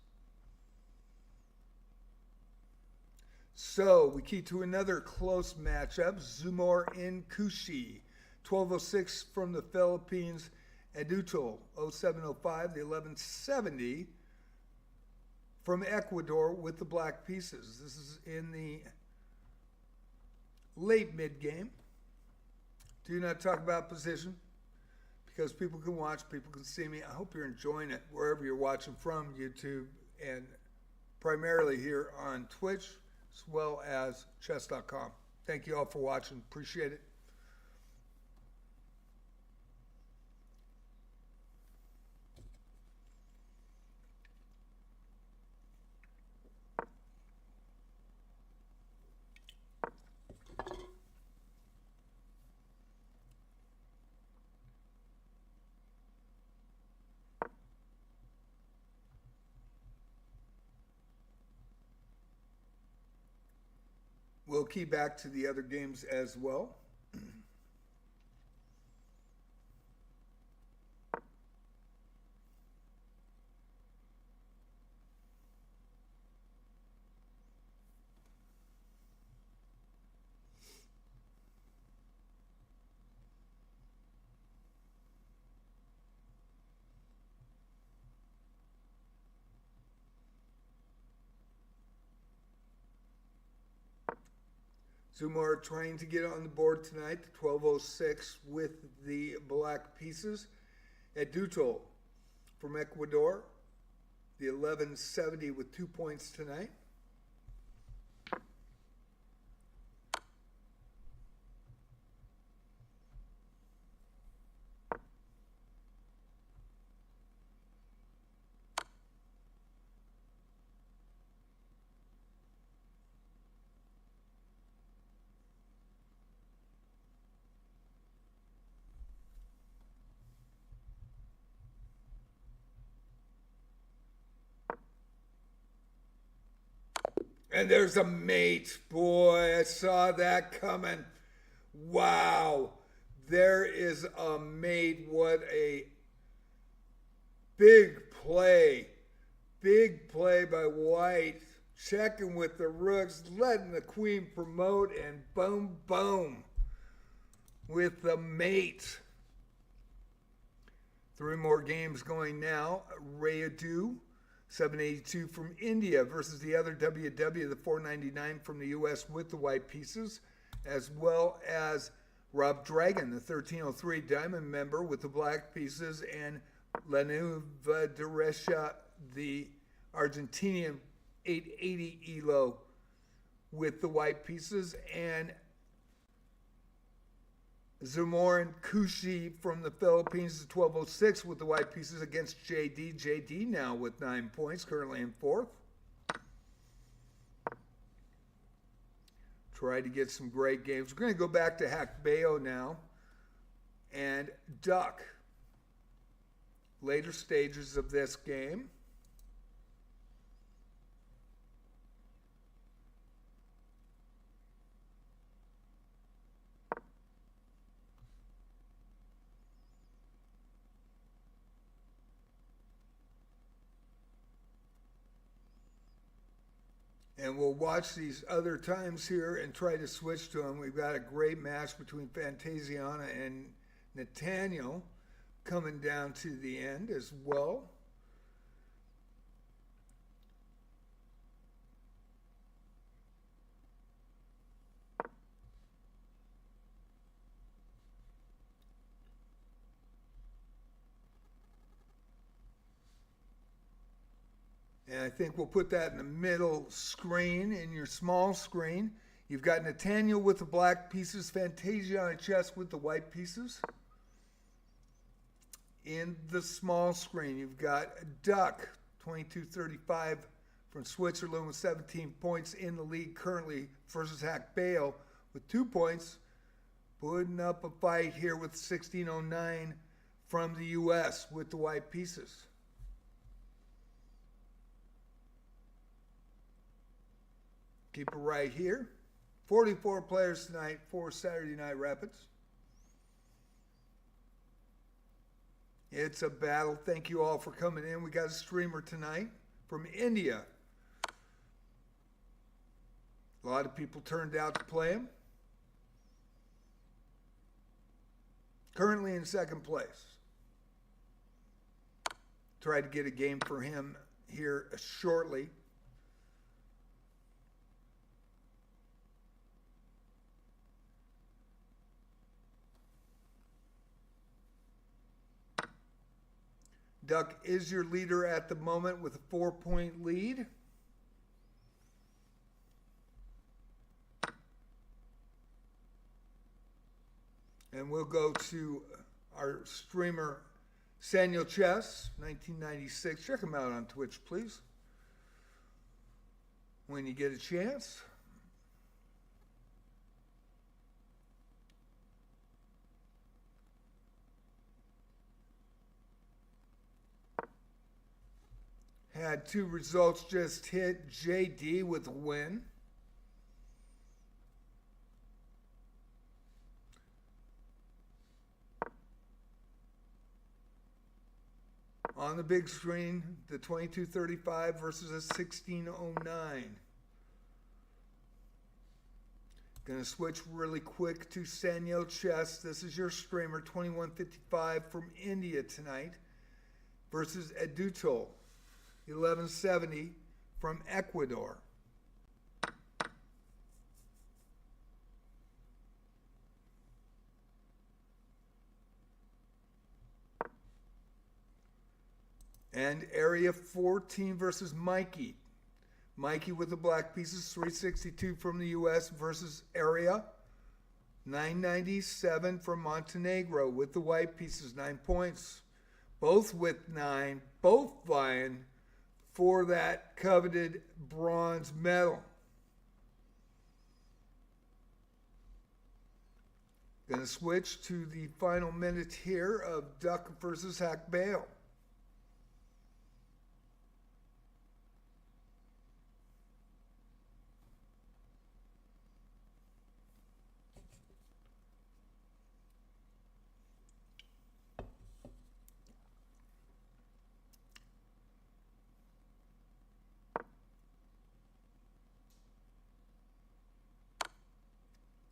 So we key to another close matchup. Zumor in Kushi. 1206 from the Philippines. Edutol 0705, the 1170 from Ecuador with the black pieces. This is in the late mid-game. Do not talk about position because people can watch, people can see me. I hope you're enjoying it wherever you're watching from, YouTube, and primarily here on Twitch, as well as chess.com. Thank you all for watching. Appreciate it. We'll key back to the other games as well. Zumor trying to get on the board tonight, 1206 with the black pieces. Edutol from Ecuador, the 1170 with 2 points tonight. And there's a mate. Boy, I saw that coming. Wow. There is a mate. What a big play. Big play by White. Checking with the rooks, letting the queen promote, and boom, boom. With the mate. 3 more games going now. Rayadu. 782 from India versus the other WW, the 499 from the U.S. with the white pieces, as well as Rob Dragon, the 1303 Diamond member with the black pieces, and Lanuva Deresha, the Argentinian 880 ELO with the white pieces, and Zumor and Kushi from the Philippines is 1206 with the white pieces against JD. JD now with 9 points, currently in 4th. Try to get some great games. We're going to go back to Hackbayo now and Duck. Later stages of this game. And we'll watch these other times here and try to switch to them. We've got a great match between Fantasiana and Nathaniel coming down to the end as well. And I think we'll put that in the middle screen, in your small screen. You've got Nathaniel with the black pieces, Fantasia on a chest with the white pieces. In the small screen, you've got Duck, 2235 from Switzerland with 17 points in the league currently versus Hackbayo with 2 points. Putting up a fight here with 1609 from the U.S. with the white pieces. Keep it right here. 44 players tonight for Saturday Night Rapids. It's a battle. Thank you all for coming in. We got a streamer tonight from India. A lot of people turned out to play him. Currently in second place. Try to get a game for him here shortly. Duck is your leader at the moment with a 4-point lead. And we'll go to our streamer, Samuel Chess, 1996. Check him out on Twitch, please, when you get a chance. Had two results just hit. JD with a win. On the big screen, the 2235 versus a 1609. Gonna switch really quick to Sanyo Chess. This is your streamer, 2155 from India tonight versus Edutol, 1170 from Ecuador. And Area 14 versus Mikey. Mikey with the black pieces, 362 from the U.S. versus Area 997 from Montenegro with the white pieces, 9 points. Both with 9, both vying for that coveted bronze medal. Gonna switch to the final minute here of Duck versus Hack Bale.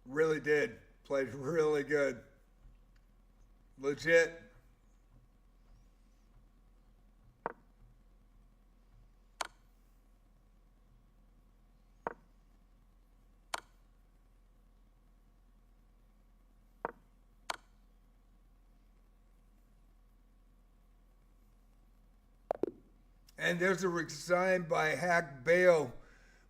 Really did. Played really good. Legit. And there's a resign by Hack Bale,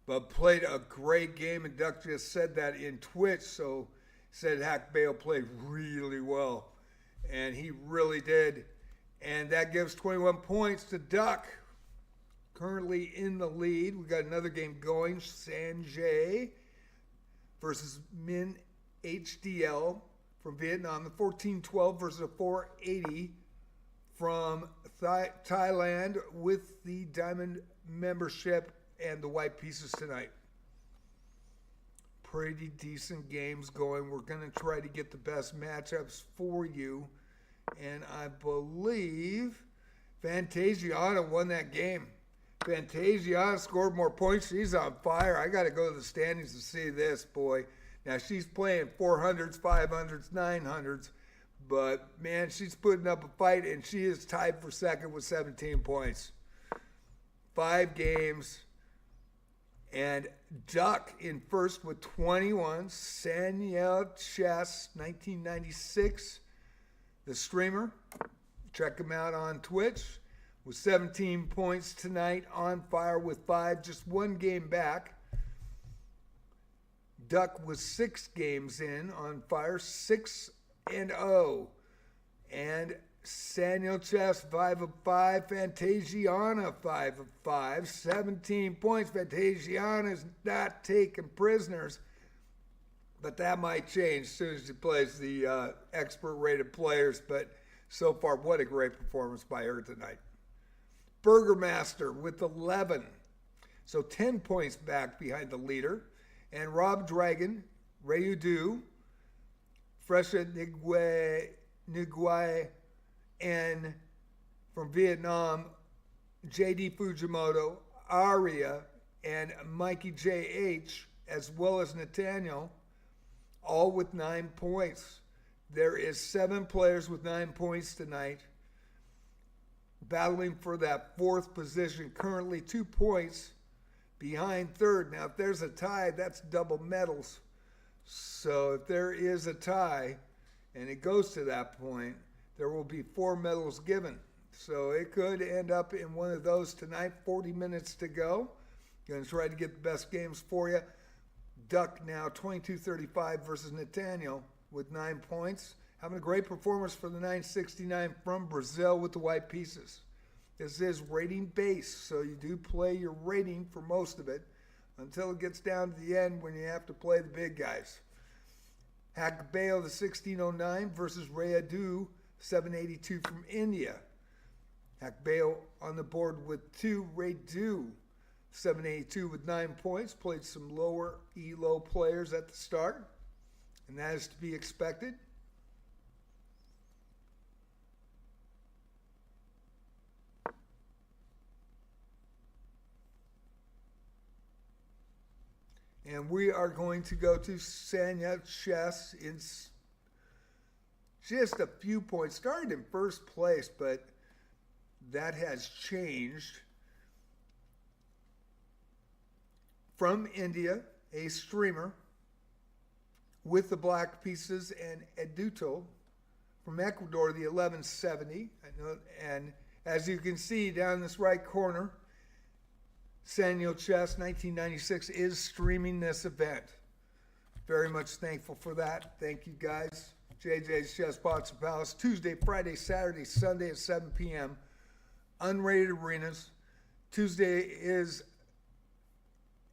but played a great game, and Duck just said that in Twitch, so said Hack Bale played really well, and he really did, and that gives 21 points to Duck, currently in the lead. We got another game going, Sanjay versus Min HDL from Vietnam, the 1412 versus a 480 from Thailand with the diamond membership and the white pieces tonight. Pretty decent games going. We're going to try to get the best matchups for you. And I believe Fantasiana won that game. Fantasiana scored more points. She's on fire. I got to go to the standings to see this, boy. Now, she's playing 400s, 500s, 900s. But, man, she's putting up a fight, and she is tied for second with 17 points. 5 games. And Duck in first with 21. Sanyel Chess, 1996, the streamer. Check him out on Twitch. With 17 points tonight, on fire with 5, just 1 game back. Duck was 6 games in, on fire, 6-0. And Samuel Chess, 5 of 5. Fantasiana, 5 of 5. 17 points. Fantasiana is not taking prisoners, but that might change as soon as he plays the expert rated players. But so far, what a great performance by her tonight. Burgermaster with 11. So 10 points back behind the leader. And Rob Dragon, Rayudu, Fresha Nguyen, and from Vietnam, JD Fujimoto, Aria, and Mikey JH, as well as Nathaniel, all with 9 points. There is 7 players with 9 points tonight, battling for that 4th position, currently 2 points behind 3rd. Now, if there's a tie, that's double medals. So if there is a tie, and it goes to that point, there will be 4 medals given. So it could end up in one of those tonight. 40 minutes to go. Going to try to get the best games for you. Duck now 22-35 versus Nathaniel with 9 points. Having a great performance for the 969 from Brazil with the white pieces. This is rating base, so you do play your rating for most of it until it gets down to the end when you have to play the big guys. Hakbeo the 1609 versus Rayadu 782 from India. Hakbeo on the board with 2. Raydu 782 with 9 points. Played some lower ELO players at the start, and that is to be expected. And we are going to go to Sanya Chess in just a few points. Started in 1st place, but that has changed. From India, a streamer with the black pieces, and Eduto from Ecuador, the 1170. And as you can see down this right corner, Sanyo Chess 1996 is streaming this event. Very much thankful for that. Thank you guys. JJ's Chess Box and Palace, Tuesday, Friday, Saturday, Sunday at 7 p.m. Unrated Arenas. Tuesday is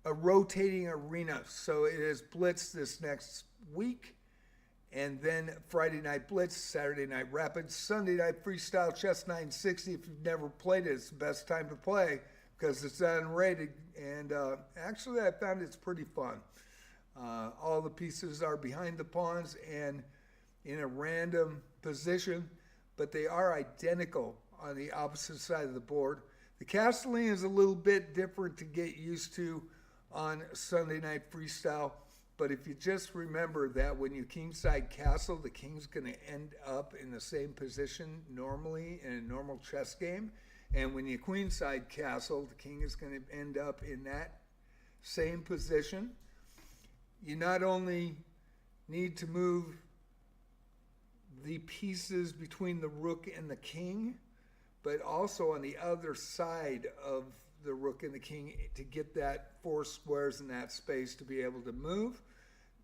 a rotating arena, so it is Blitz this next week, and then Friday night Blitz, Saturday night Rapid, Sunday night Freestyle Chess 960. If you've never played it, it's the best time to play because it's unrated, and actually I found it's pretty fun. All the pieces are behind the pawns and in a random position, but they are identical on the opposite side of the board. The castling is a little bit different to get used to on Sunday night Freestyle, but if you just remember that when you kingside castle, the king's going to end up in the same position normally in a normal chess game, and when you queenside castle, the king is going to end up in that same position. You not only need to move the pieces between the rook and the king, but also on the other side of the rook and the king to get that 4 squares in that space to be able to move.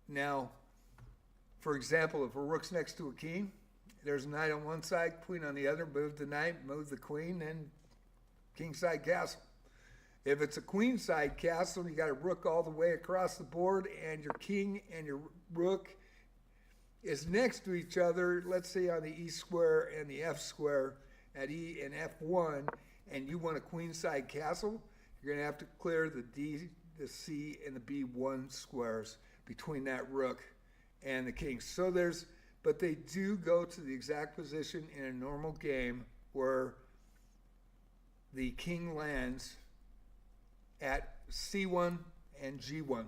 Now, for example, if a rook's next to a king, there's a knight on one side, queen on the other, move the knight, move the queen, and kingside castle. If it's a queenside castle, you got a rook all the way across the board, and your king and your rook is next to each other, let's say on the E square and the F square at E and F1, and you want a queenside castle, you're going to have to clear the D, the C, and the B1 squares between that rook and the king. So but they do go to the exact position in a normal game where the king lands at C1 and G1.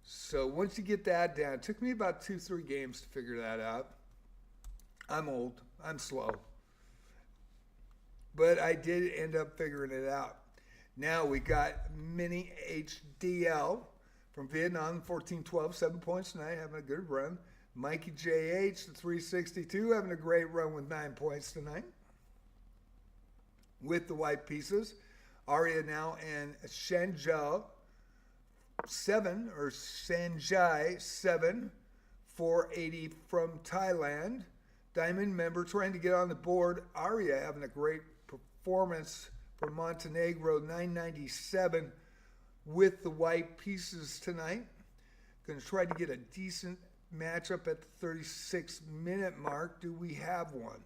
So once you get that down, it took me about 2-3 games to figure that out. I'm old, I'm slow. But I did end up figuring it out. Now we got Mini HDL from Vietnam, 14-12, 7 points tonight, having a good run. Mikey JH, the 362, having a great run with 9 points tonight. With the white pieces. Aria now and Sanjai 7, 480 from Thailand. Diamond member trying to get on the board. Aria having a great performance from Montenegro, 997 with the white pieces tonight. Going to try to get a decent matchup at the 36-minute mark. Do we have one?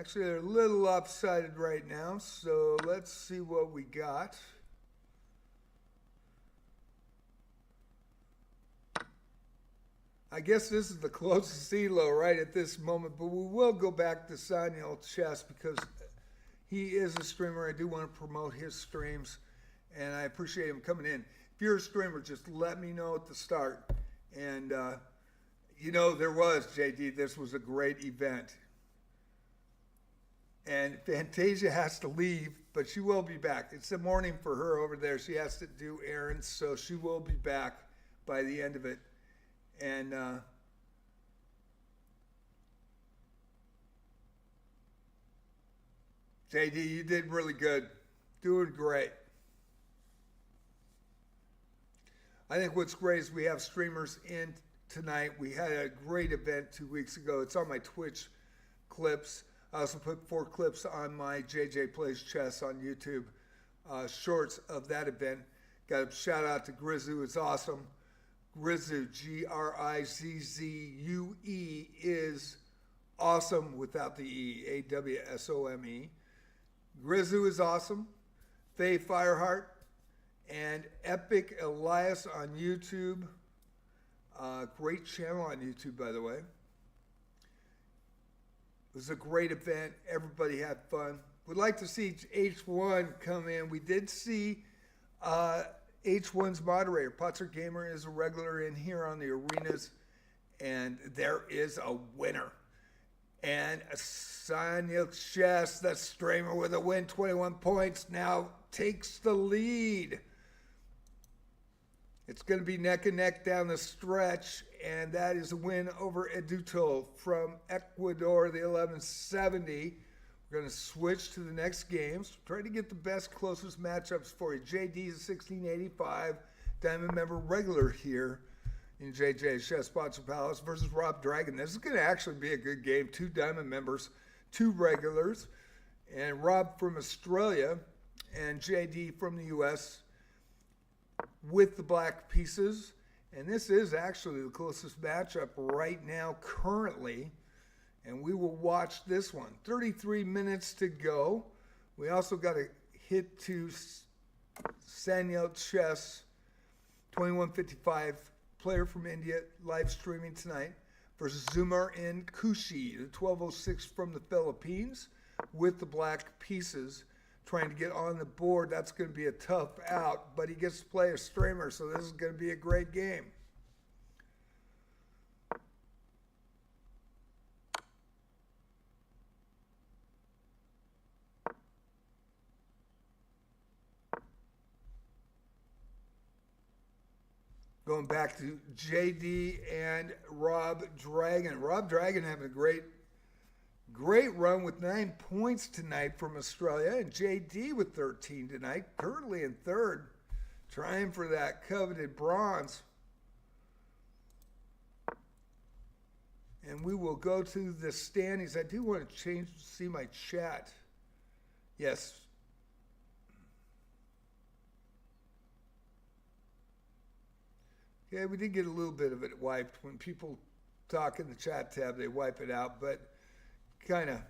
Actually, they're a little lopsided right now, so let's see what we got. I guess this is the closest elo right at this moment, but we will go back to Saniel Chess because he is a streamer. I do want to promote his streams, and I appreciate him coming in. If you're a streamer, just let me know at the start. And, you know, there was, JD, this was a great event. And Fantasia has to leave, but she will be back. It's the morning for her over there. She has to do errands, so she will be back by the end of it. And JD, you did really good. Doing great. I think what's great is we have streamers in tonight. We had a great event 2 weeks ago. It's on my Twitch clips. I also put 4 clips on my JJ Plays Chess on YouTube, shorts of that event. Got a shout out to Grizzu. It's awesome. Grizzu, Grizzue, is awesome without the E, AWSOME. Grizzu is awesome. Faye Fireheart and Epic Elias on YouTube. Great channel on YouTube, by the way. It was a great event. Everybody had fun. We'd like to see H1 come in. We did see H1's moderator. Potzer Gamer is a regular in here on the arenas, and there is a winner. And Sonia Chess, the streamer with a win, 21 points, now takes the lead. It's going to be neck and neck down the stretch, and that is a win over Eduto from Ecuador, the 1170. We're going to switch to the next games. Try to get the best, closest matchups for you. JD's a 1685 Diamond member regular here in JJ's Chess Sponsor Palace versus Rob Dragon. This is going to actually be a good game. 2 Diamond members, 2 regulars, and Rob from Australia and JD from the U.S. with the black pieces. And this is actually the closest matchup right now currently. And we will watch this one. 33 minutes to go. We also got a hit to Sanyal Chess, 2155, player from India, live streaming tonight, versus Zumar in Kushi, the 1206 from the Philippines, with the black pieces, trying to get on the board. That's going to be a tough out, but he gets to play a streamer, so this is going to be a great game. Going back to JD and Rob Dragon. Rob Dragon having a great run with 9 points tonight from Australia, and JD with 13 tonight, currently in third, trying for that coveted bronze. And we will go to the standings. I do want to see my chat. Yes. Yeah, we did get a little bit of it wiped. When people talk in the chat tab, they wipe it out, but kind of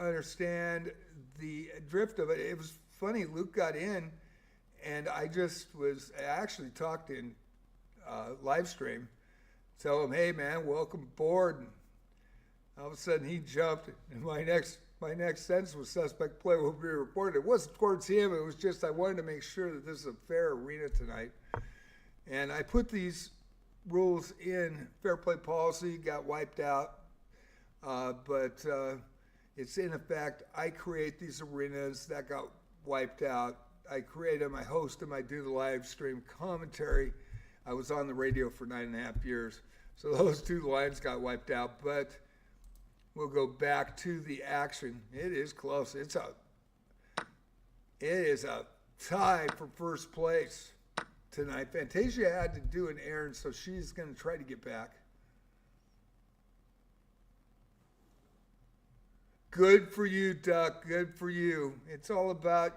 understand the drift of it. It was funny, Luke got in, and I actually talked in live stream, tell him, hey man, welcome aboard. And all of a sudden he jumped, and my next sentence was suspect play will be reported. It wasn't towards him, it was just I wanted to make sure that this is a fair arena tonight. And I put these rules in fair play policy, got wiped out, but it's in effect. I create these arenas that got wiped out. I create them, I host them, I do the live stream commentary. I was on the radio for 9.5 years. So those 2 lines got wiped out, but we'll go back to the action. It is close. It is a tie for first place tonight. Fantasia had to do an errand, so she's going to try to get back. Good for you, Duck. Good for you. It's all about,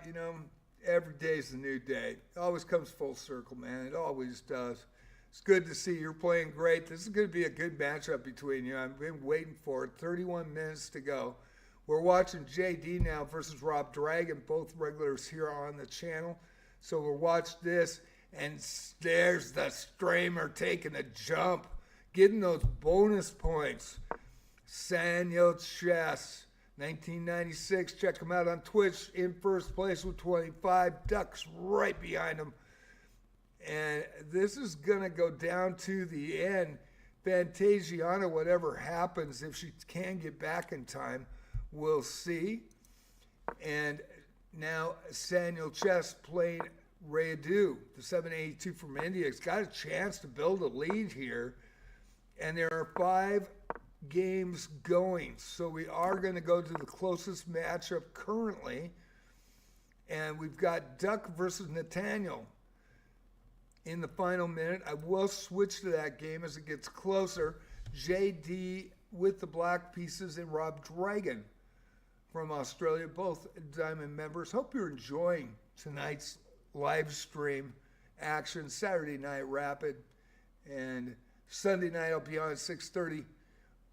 every day's a new day. It always comes full circle, man. It always does. It's good to see you're playing great. This is going to be a good matchup between you. I've been waiting for it. 31 minutes to go. We're watching JD now versus Rob Dragon, both regulars here on the channel. So we'll watch this, and there's the Stramer taking a jump, getting those bonus points. Sanyo Chess, 1996. Check him out on Twitch. In first place with 25. Ducks right behind him. And this is going to go down to the end. Fantasiana, whatever happens, if she can get back in time, we'll see. And now Samuel Chess playing Rayadu, the 782 from India. He's got a chance to build a lead here. And there are 5 games going. So we are going to go to the closest matchup currently. And we've got Duck versus Nathaniel in the final minute. I will switch to that game as it gets closer. JD with the black pieces and Rob Dragon from Australia, both Diamond members. Hope you're enjoying tonight's live stream action. Saturday Night Rapid, and Sunday night I'll be on at 6:30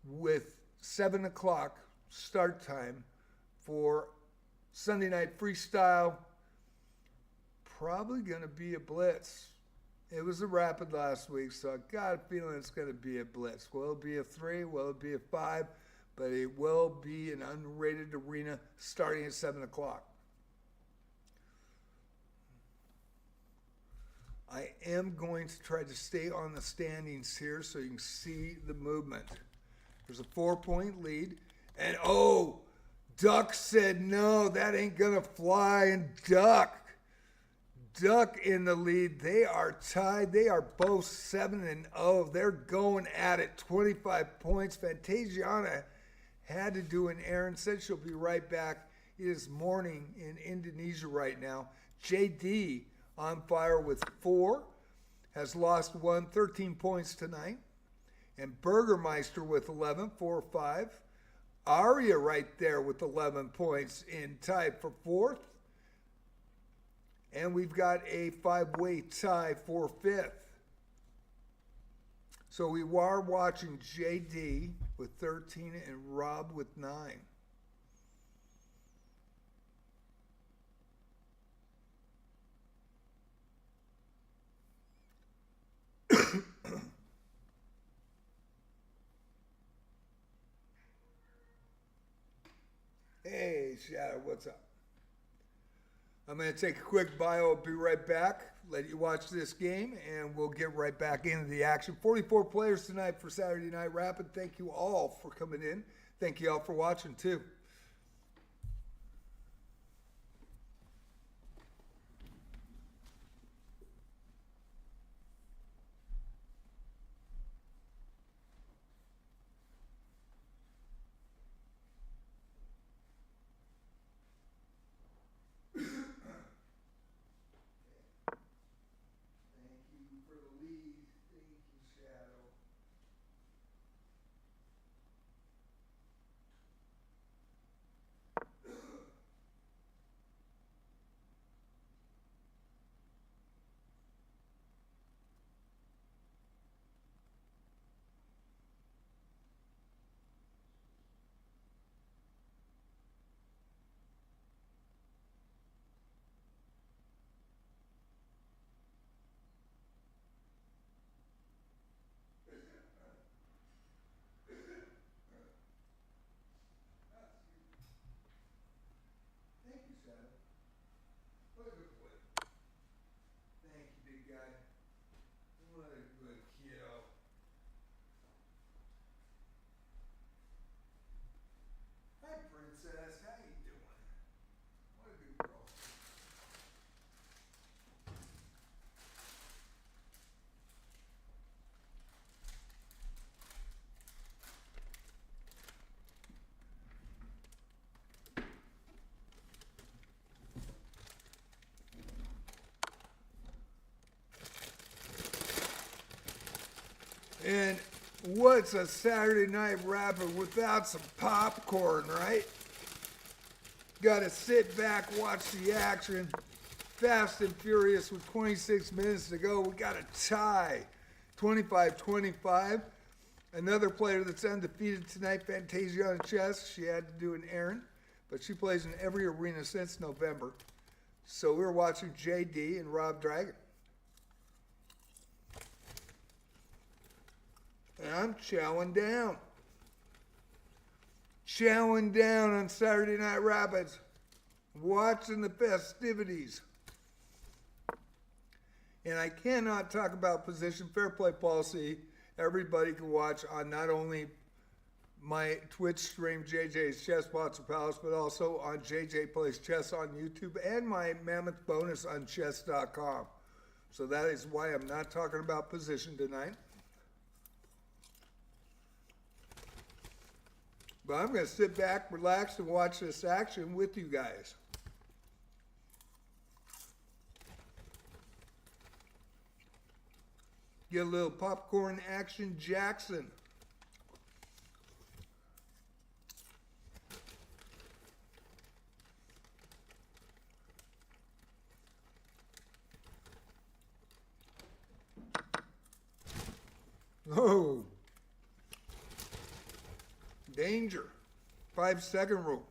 with 7 o'clock start time for Sunday Night Freestyle. Probably going to be a blitz. It was a rapid last week, so I got a feeling it's going to be a blitz. Will it be a 3? Will it be a 5? But it will be an unrated arena starting at 7 o'clock. I am going to try to stay on the standings here so you can see the movement. There's a 4-point lead. And, oh, Duck said, no, that ain't going to fly. And Duck in the lead. They are tied. They are both 7-0. They're going at it. 25 points. Fantasiana had to do an errand. Said she'll be right back. It is morning in Indonesia right now. JD on fire with 4. Has lost 1. 13 points tonight. And Burgermeister with 11. 4-5. Aria right there with 11 points in tie for 4th. And we've got a 5-way tie for 5th. So we are watching JD with 13 and Rob with 9. Hey, Shadow, what's up? I'm going to take a quick bio. I'll be right back. Let you watch this game, and we'll get right back into the action. 44 players tonight for Saturday Night Rapid. Thank you all for coming in. Thank you all for watching, too. Princess, how you doing? What a good girl. And what's a Saturday Night Rapid without some popcorn, right? Got to sit back, watch the action. Fast and furious with 26 minutes to go. We got a tie, 25-25. Another player that's undefeated tonight, Fantasia on chess. She had to do an errand, but she plays in every arena since November. So we're watching JD and Rob Dragon. And I'm chowing down. Chowing down on Saturday Night Rapids. Watching the festivities. And I cannot talk about position fair play policy. Everybody can watch on not only my Twitch stream, JJ's Chess Bots Palace, but also on JJ Plays Chess on YouTube and my Mammoth Bonus on chess.com. So that is why I'm not talking about position tonight. But I'm going to sit back, relax, and watch this action with you guys. Get a little popcorn action, Jackson. Oh. Danger. 5-second rule.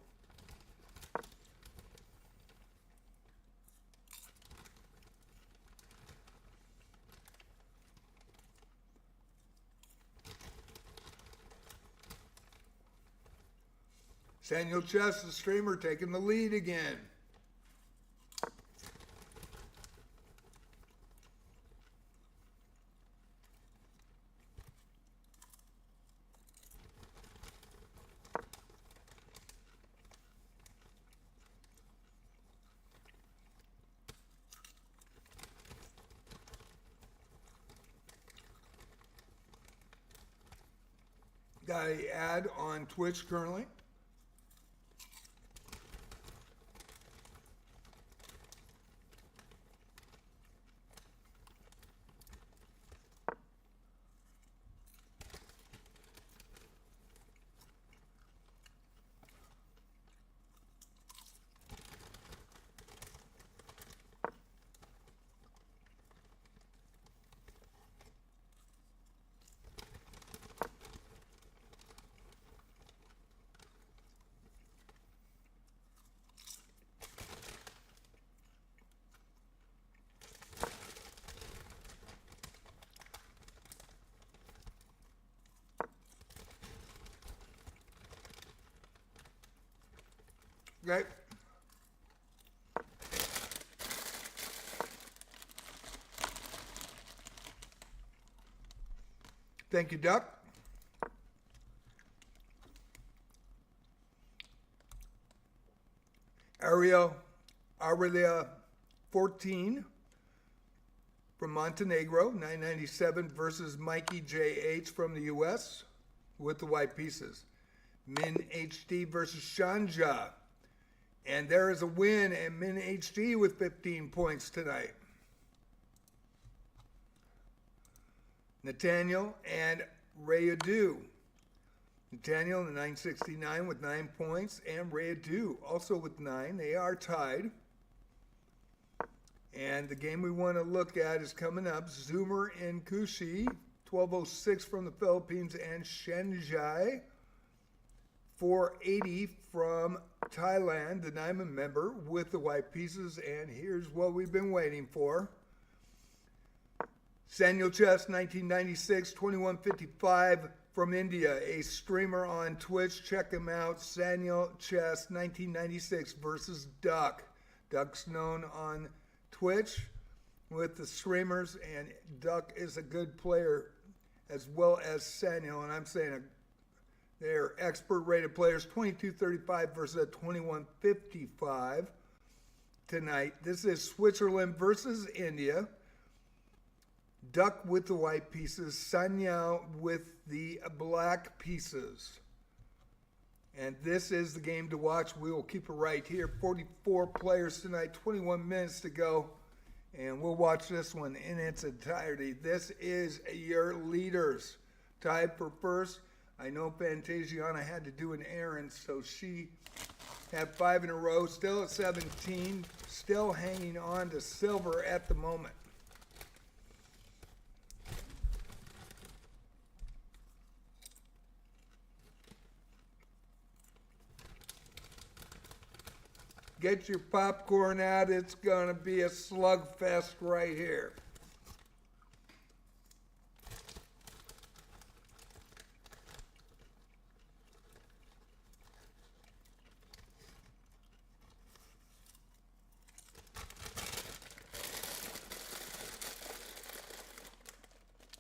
Daniel Chess, the streamer, taking the lead again. Got an ad on Twitch currently. Okay. Thank you, Duck. Aurelia 14 from Montenegro, 997 versus Mikey JH from the US with the white pieces. Min HD versus Shanja. And there is a win and Min HD with 15 points tonight. Nathaniel and Rayadu. Nathaniel in the 969 with 9 points and Rayadu also with 9. They are tied. And the game we want to look at is coming up. Zoomer and Kushi, 1206 from the Philippines, and Shenjai, 480 from Thailand, the Diamond member with the white pieces. And here's what we've been waiting for. Daniel Chess, 1996, 2155 from India, a streamer on Twitch. Check him out. Daniel Chess, 1996 versus Duck. Duck's known on Twitch with the streamers, and Duck is a good player as well as Daniel. And I'm saying they're expert rated players. 2235 versus 2155 tonight. This is Switzerland versus India. Duck with the white pieces, Sanyao with the black pieces. And this is the game to watch. We will keep it right here. 44 players tonight, 21 minutes to go. And we'll watch this one in its entirety. This is your leaders. Tied for first. I know Fantasiana had to do an errand, so she had 5 in a row. Still at 17. Still hanging on to silver at the moment. Get your popcorn out. It's going to be a slugfest right here.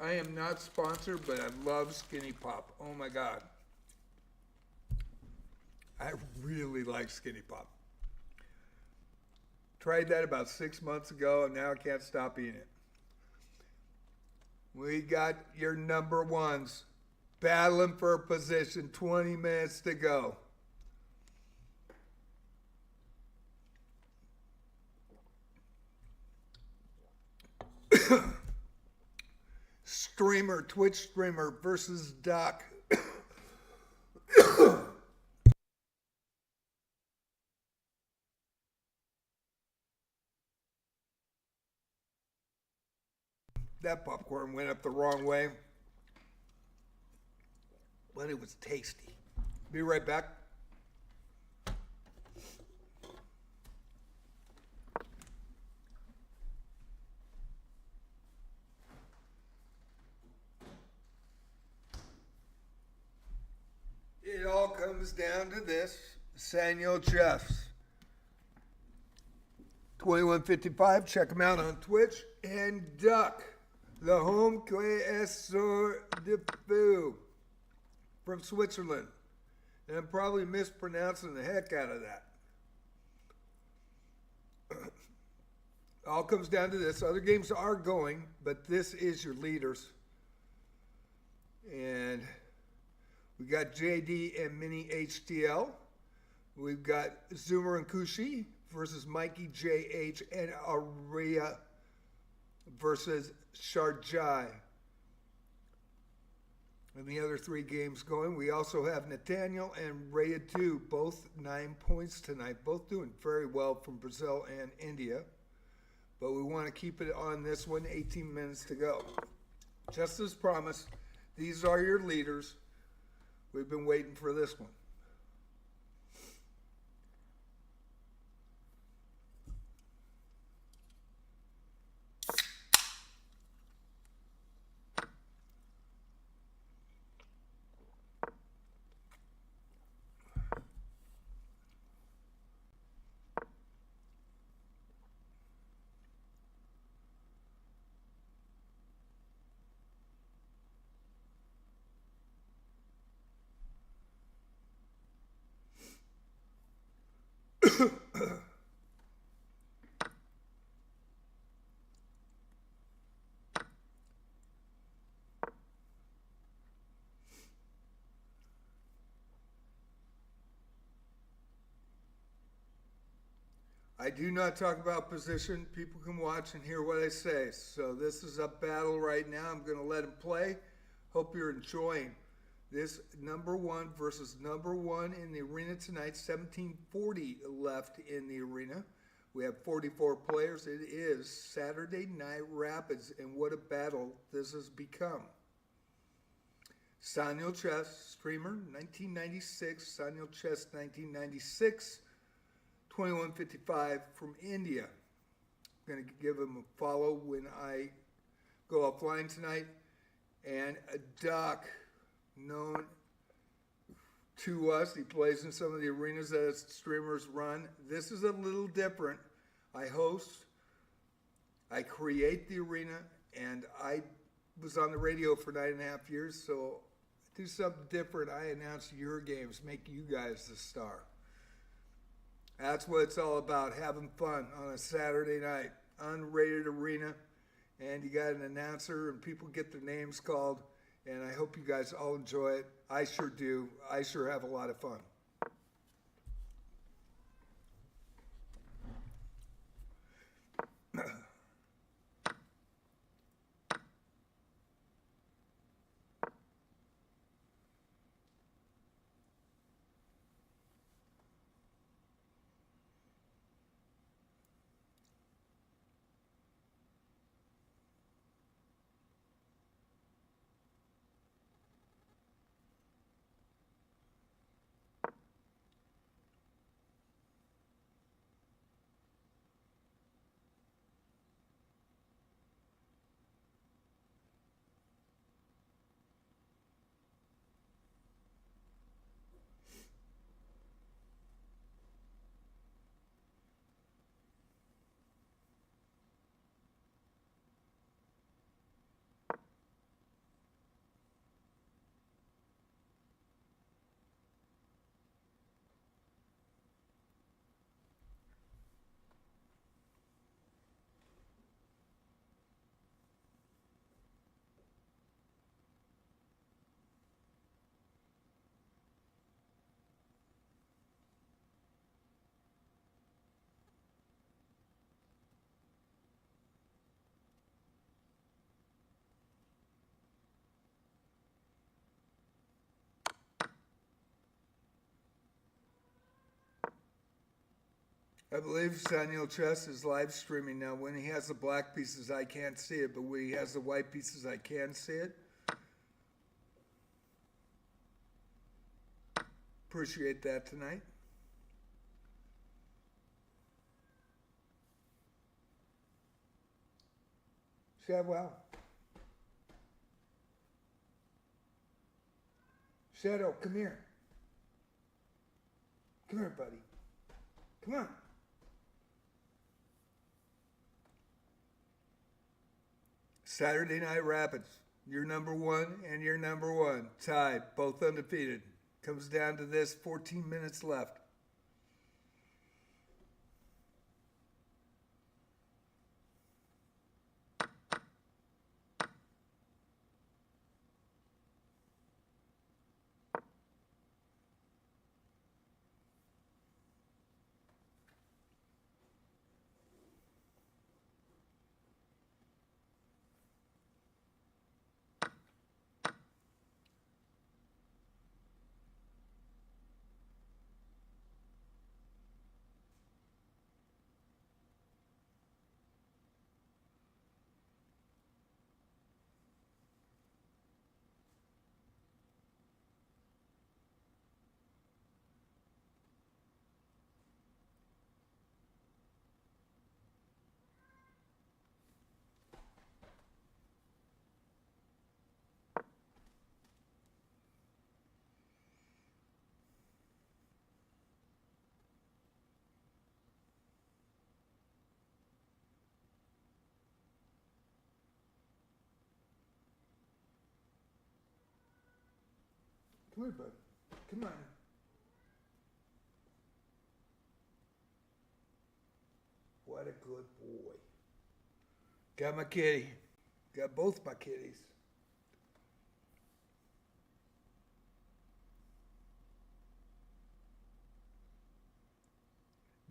I am not sponsored, but I love Skinny Pop. Oh my God. I really like Skinny Pop. Tried that about 6 months ago, and now I can't stop eating it. We got your number ones battling for a position, 20 minutes to go. Twitch streamer versus Doc. That popcorn went up the wrong way, but it was tasty. Be right back. It all comes down to this. Samuel Chefs. 2155. Check them out on Twitch. And Duck, the home cuiseur de fou from Switzerland. And I'm probably mispronouncing the heck out of that. All comes down to this. Other games are going, but this is your leaders. And we got JD and Mini HTL. We've got Zoomer and Kushi versus Mikey JH and Aria versus Sharjai. And the other three games going. We also have Nathaniel and Raya 2, both 9 points tonight, both doing very well from Brazil and India. But we want to keep it on this one, 18 minutes to go. Just as promised, these are your leaders. We've been waiting for this one. I do not talk about position. People can watch and hear what I say. So this is a battle right now. I'm going to let them play. Hope you're enjoying this number one versus number one in the arena tonight. 1740 left in the arena. We have 44 players. It is Saturday Night Rapids, and what a battle this has become. Sanyo Chess, streamer, 1996. Sanyo Chess, 1996. 2155 from India. I'm going to give him a follow when I go offline tonight. And a Doc, known to us, he plays in some of the arenas that streamers run. This is a little different. I host, I create the arena, and I was on the radio for 9.5 years, so I do something different. I announce your games, make you guys the star. That's what it's all about, having fun on a Saturday night. Unrated Arena, and you got an announcer, and people get their names called, and I hope you guys all enjoy it. I sure do. I sure have a lot of fun. I believe Samuel Chess is live streaming now. When he has the black pieces, I can't see it, but when he has the white pieces, I can see it. Appreciate that tonight. Shadwell. Shadow, come here. Come here, buddy. Come on. Saturday Night Rapids. You're number one and you're number one. Tied, both undefeated. Comes down to this, 14 minutes left. Come here, bud. Come on. What a good boy. Got my kitty. Got both my kitties.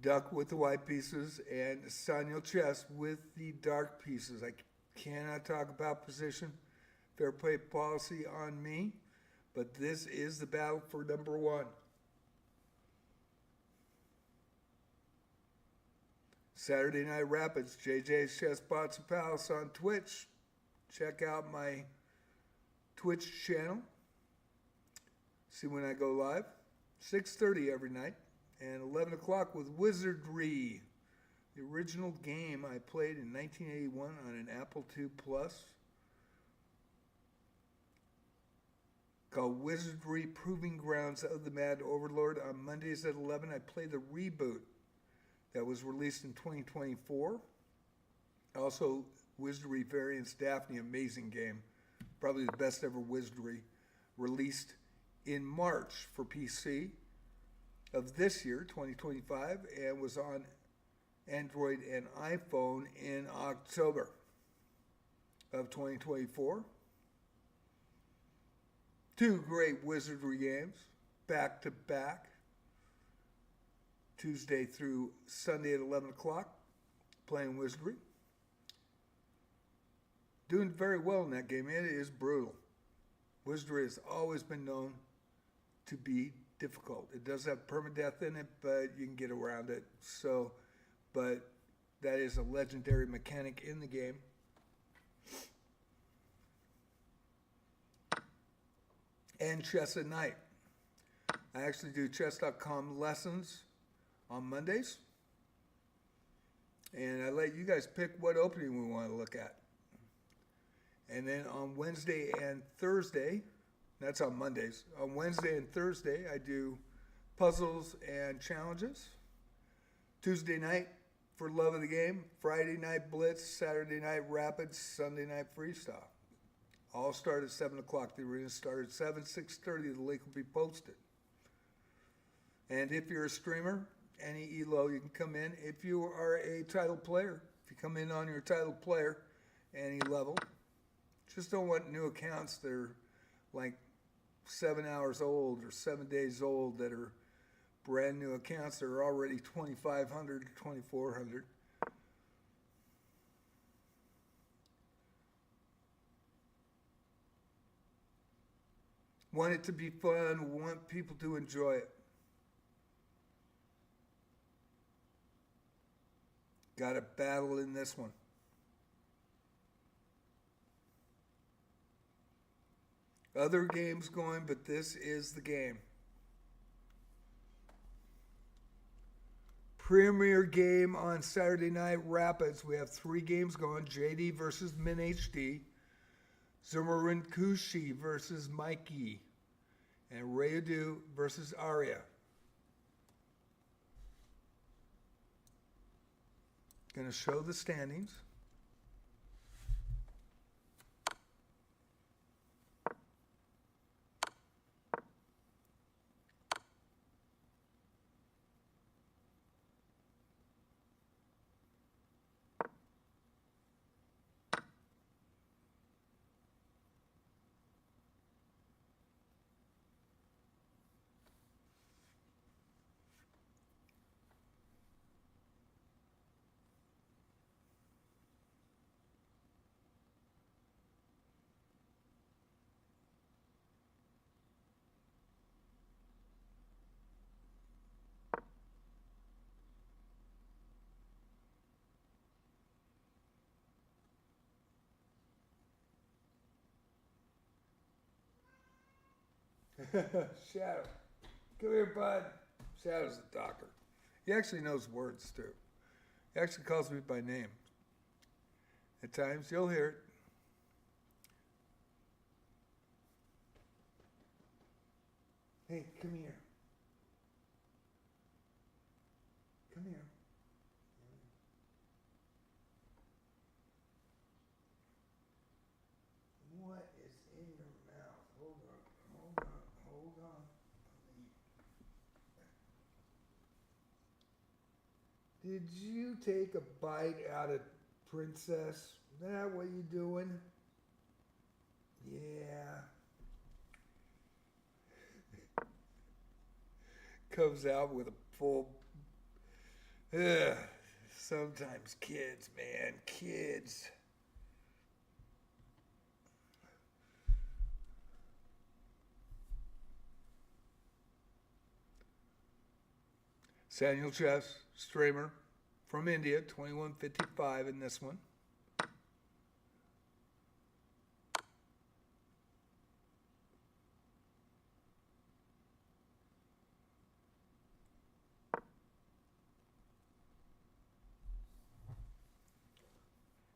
Duck with the white pieces and Samuel Chess with the dark pieces. I cannot talk about position. Fair play policy on me. But this is the battle for number one. Saturday Night Rapids, JJ's Chess Bots and Palace on Twitch. Check out my Twitch channel. See when I go live. 6:30 every night. And 11 o'clock with Wizardry. The original game I played in 1981 on an Apple II Plus. Called Wizardry Proving Grounds of the Mad Overlord. On Mondays at 11, I play the reboot that was released in 2024. Also, Wizardry Variants Daphne, amazing game. Probably the best ever Wizardry. Released in March for PC of this year, 2025, and was on Android and iPhone in October of 2024. Two great Wizardry games, back to back, Tuesday through Sunday at 11 o'clock, playing Wizardry. Doing very well in that game. It is brutal. Wizardry has always been known to be difficult. It does have permadeath in it, but you can get around it. So, but that is a legendary mechanic in the game. And Chess at Night. I actually do chess.com lessons on Mondays. And I let you guys pick what opening we want to look at. And then on Wednesday and Thursday, that's on Mondays. On Wednesday and Thursday, I do puzzles and challenges. Tuesday night for Love of the Game. Friday night Blitz. Saturday night Rapids. Sunday night Freestyle. All start at 7 o'clock. The arena started at 7, 6:30. The link will be posted. And if you're a streamer, any ELO, you can come in. If you are a title player, if you come in on your title player, any level, just don't want new accounts that are like 7 hours old or 7 days old that are brand new accounts that are already 2,500 to 2,400. Want it to be fun, want people to enjoy it. Got a battle in this one. Other games going, but this is the game. Premier game on Saturday Night Rapids. We have 3 games going. JD versus Min HD. Zumaren Kushi versus Mikey. And Rayadu versus Arya. Going to show the standings. Shadow. Come here, bud. Shadow's a doctor. He actually knows words, too. He actually calls me by name. At times, you'll hear it. Hey, come here. Come here. What is in your mouth? Hold on. Did you take a bite out of Princess? Is that what you doing? Yeah. Comes out with a full. Ugh. Sometimes kids, man, kids. Samuel Chess, Stramer from India, 2155 in this one.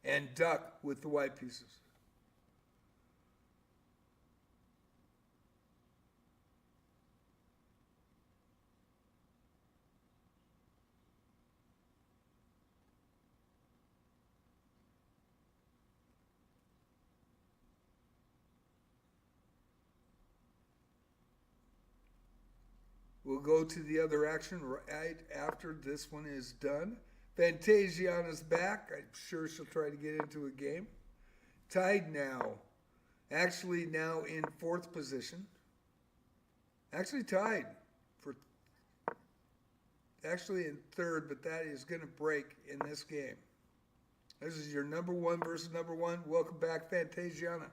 And Duck with the white pieces. We'll go to the other action right after this one is done. Fantasiana's back. I'm sure she'll try to get into a game. Tied now. Actually now in 4th position. Actually tied for actually in 3rd, but that is going to break in this game. This is your number 1 versus number 1. Welcome back, Fantasiana.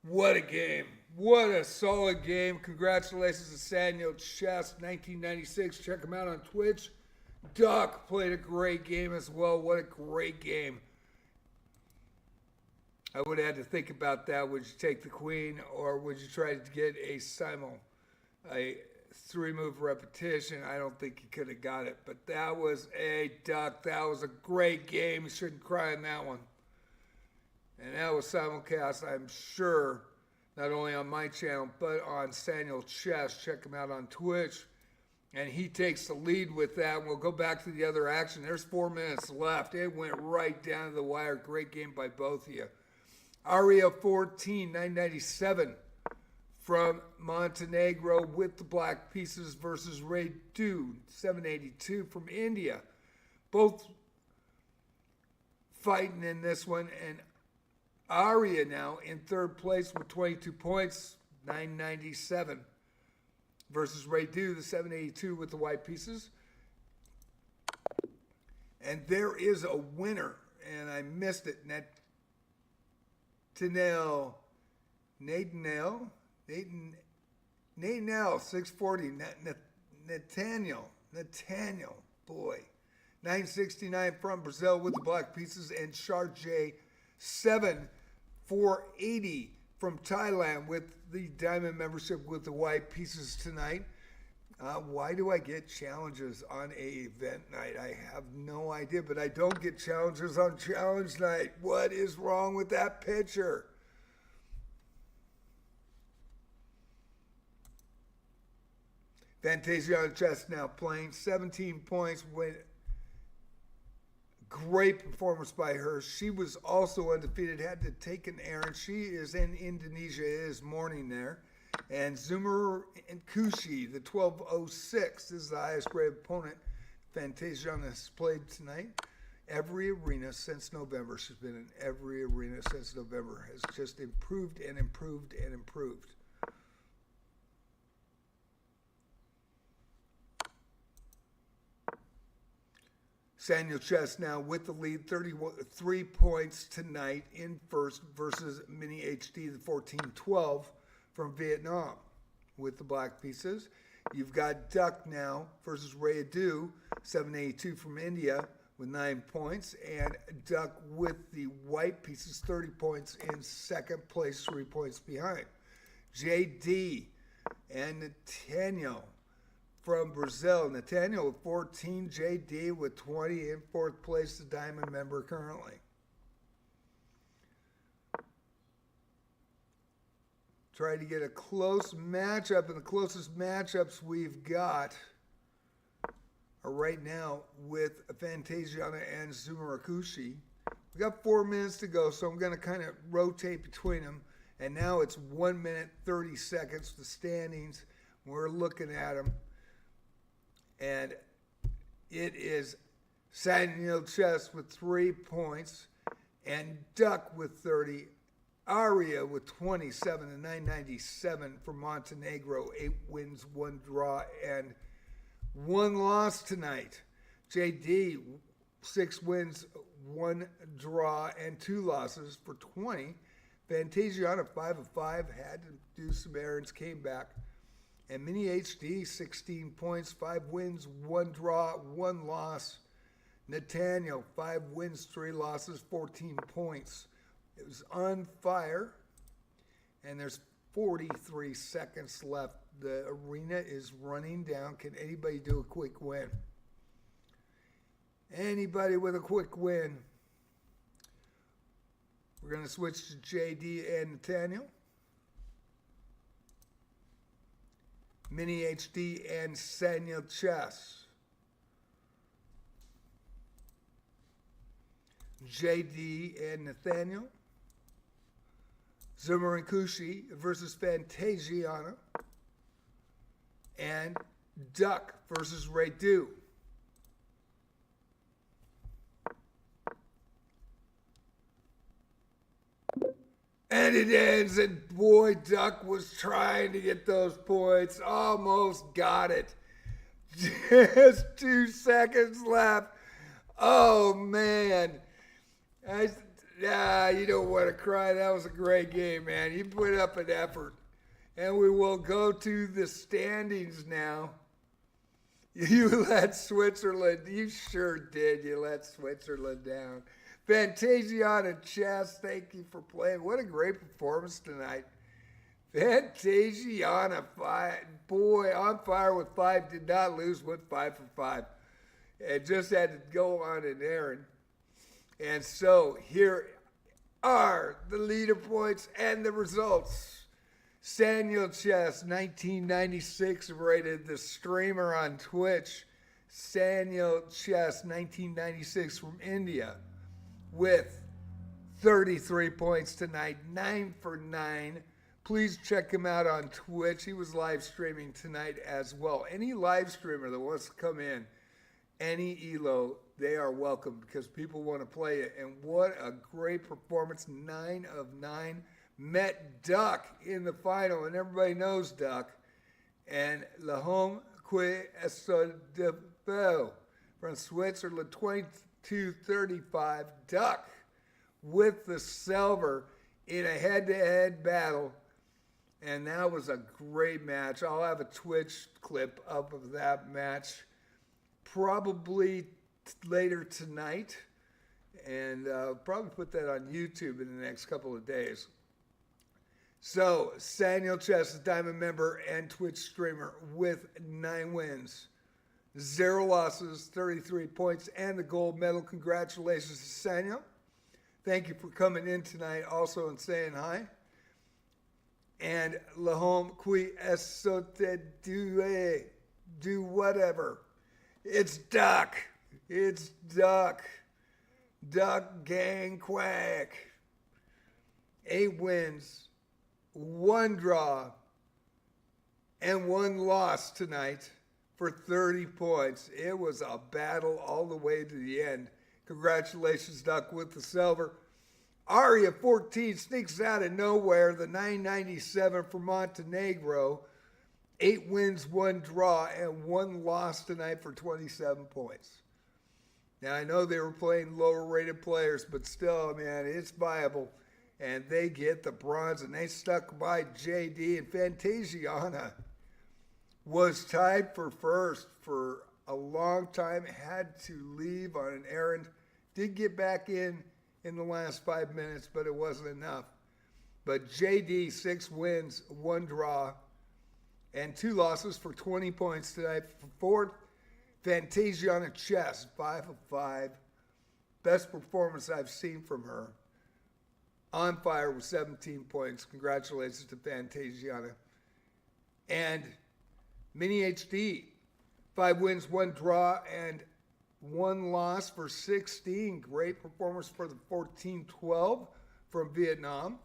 What a game. What a solid game. Congratulations to Samuel Chess, 1996. Check him out on Twitch. Duck played a great game as well. What a great game. I would have had to think about that. Would you take the queen or would you try to get a 3-move repetition? I don't think he could have got it. But that was a duck. That was a great game. You shouldn't cry in that one. And that was simulcast, I'm sure, not only on my channel, but on Samuel Chess. Check him out on Twitch. And he takes the lead with that. We'll go back to the other action. There's 4 minutes left. It went right down to the wire. Great game by both of you. Aria 14, 997 from Montenegro with the black pieces versus Ray Dude, 782 from India. Both fighting in this one. And Aria now in third place with 22 points, 997 versus Ray Dude, the 782 with the white pieces. And there is a winner, and I missed it. Nathaniel, 640. Nathaniel, boy. 969 from Brazil with the black pieces, and Sharjay 480 from Thailand with the diamond membership with the white pieces tonight. Why do I get challenges on a event night? I have no idea, but I don't get challenges on challenge night. What is wrong with that picture? Fantasia on chess now playing 17 points with great performance by her. She was also undefeated, had to take an errand. She is in Indonesia. It is morning there. And Zoomer and Kushi, the 1206, is the highest grade opponent Fantasia has played tonight. Every arena since November. She's been in every arena since November. Has just improved and improved and improved. Samuel Chess now with the lead, 33 points tonight in first versus Mini HD, the 1412 from Vietnam with the black pieces. You've got Duck now versus Ray Adu, 782 from India with 9 points, and Duck with the white pieces, 30 points in second place, 3 points behind. JD and Nathaniel from Brazil. Nathaniel with 14, JD with 20 in fourth place, the diamond member currently. Try to get a close matchup, and the closest matchups we've got are right now with Fantasiana and Zumarakushi. We got 4 minutes to go, so I'm going to kind of rotate between them. And now it's 1 minute, 30 seconds, the standings. We're looking at them. And it is Samuel Chess with 3 points and Duck with 30. Aria with 27 and 997 for Montenegro. 8 wins, 1 draw, and 1 loss tonight. JD, 6 wins, 1 draw, and 2 losses for 20. Fantasiana, 5 of 5, had to do some errands, came back. And Mini HD, 16 points, 5 wins, 1 draw, 1 loss. Nathaniel, 5 wins, 3 losses, 14 points. It was on fire, and there's 43 seconds left. The arena is running down. Can anybody do a quick win? Anybody with a quick win? We're going to switch to JD and Nathaniel. Mini HD and Samuel Chess. JD and Nathaniel. Zoomer and Kushi versus Fantasiana. And Duck versus Ray Du. And it ends, and boy, Duck was trying to get those points. Almost got it. Just 2 seconds left. Oh, man. Nah, you don't want to cry. That was a great game, man. You put up an effort. And we will go to the standings now. You let Switzerland, you sure did. You let Switzerland down. Fantasiana Chess, thank you for playing. What a great performance tonight. Fantasiana, boy, on fire with 5, did not lose, went 5 for 5. And just had to go on an errand. And so here are the leader points and the results. Saniel Chess, 1996, rated the streamer on Twitch. Saniel Chess, 1996 from India, with 33 points tonight, 9 for 9. Please check him out on Twitch. He was live streaming tonight as well. Any live streamer that wants to come in, any ELO, they are welcome because people want to play it. And what a great performance, 9 of 9. Met Duck in the final, and everybody knows Duck. And Lahome Que Esodebo from Switzerland, 22-35. Duck with the silver in a head-to-head battle. And that was a great match. I'll have a Twitch clip up of that match probably later tonight. And probably put that on YouTube in the next couple of days. So, Saniel Chess is Diamond member and Twitch streamer with 9 wins, 0 losses, 33 points, and the gold medal. Congratulations to Saniel. Thank you for coming in tonight also and saying hi. And Lahome Qui Esote do whatever. It's Duck. It's Duck. Duck Gang Quack. 8 wins. 1 draw and 1 loss tonight for 30 points. It was a battle all the way to the end. Congratulations, Duck, with the silver. Aria 14 sneaks out of nowhere, the 997 from Montenegro. 8 wins, 1 draw, and 1 loss tonight for 27 points. Now, I know they were playing lower-rated players, but still, man, it's viable. And they get the bronze, and they stuck by JD. And Fantasiana was tied for first for a long time, had to leave on an errand. Did get back in the last 5 minutes, but it wasn't enough. But JD, 6 wins, 1 draw, and 2 losses for 20 points tonight. For fourth, Fantasiana Chess, 5 of 5. Best performance I've seen from her. On fire with 17 points. Congratulations to Fantasiana. And Mini HD, 5 wins, 1 draw, and 1 loss for 16. Great performance for the 14-12 from Vietnam.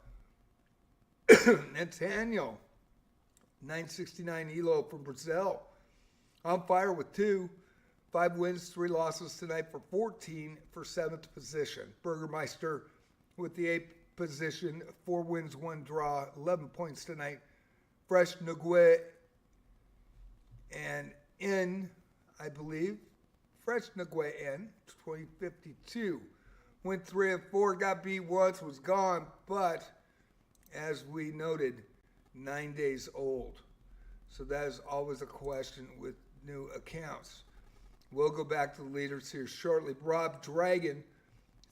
Nathaniel, 969 ELO from Brazil. On fire with 2. 5 wins, 3 losses tonight for 14 for 7th position. Burgermeister with the 8th position, 4 wins, 1 draw, 11 points tonight. Fresh Nguye and N, I believe. Fresh Nguye N, 2052. Went 3 of 4, got beat once, was gone, but as we noted, 9 days old. So that is always a question with new accounts. We'll go back to the leaders here shortly. Rob Dragon,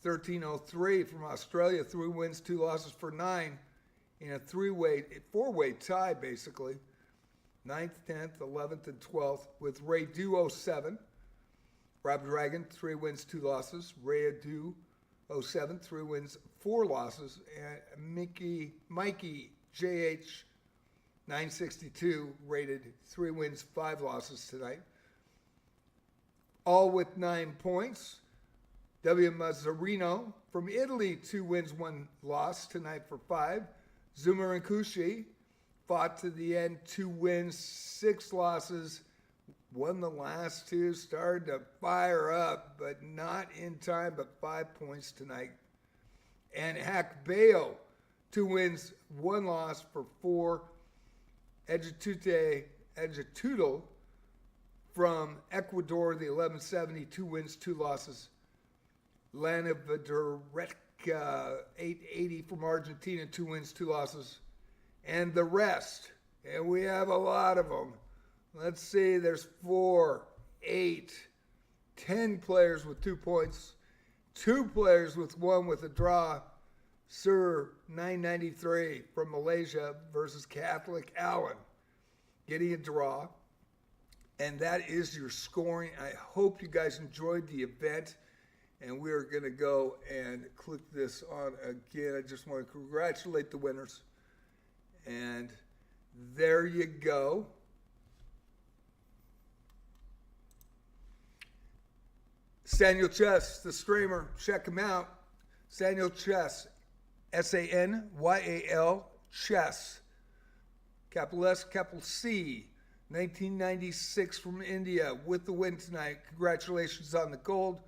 1303 from Australia, 3 wins, 2 losses for 9 in a 4-way tie, basically. 9th, 10th, 11th, and 12th with Ray Du 07. Rob Dragon, 3 wins, 2 losses. Ray Du 07, 3 wins, 4 losses. And Mikey JH 962 rated 3 wins, 5 losses tonight. All with 9 points. W. Mazzarino from Italy, 2 wins, 1 loss tonight for 5. Zuma and Kushi fought to the end, 2 wins, 6 losses. Won the last 2, started to fire up, but not in time, but 5 points tonight. And Hack Bayo, 2 wins, 1 loss for 4. Edgetudel from Ecuador, the 1170, 2 wins, 2 losses Lana Vedretka, 880 from Argentina, 2 wins, 2 losses. And the rest, and we have a lot of them. Let's see, there's 4, 8, 10 players with 2 points, 2 players with 1 with a draw. Sir 993 from Malaysia versus Catholic Allen, getting a draw. And that is your scoring. I hope you guys enjoyed the event. And we're going to go and click this on again. I just want to congratulate the winners. And there you go. Saniel Chess, the streamer. Check him out. Saniel Chess. Sanyal Chess. Capital S, capital C. 1996 from India with the win tonight. Congratulations on the gold.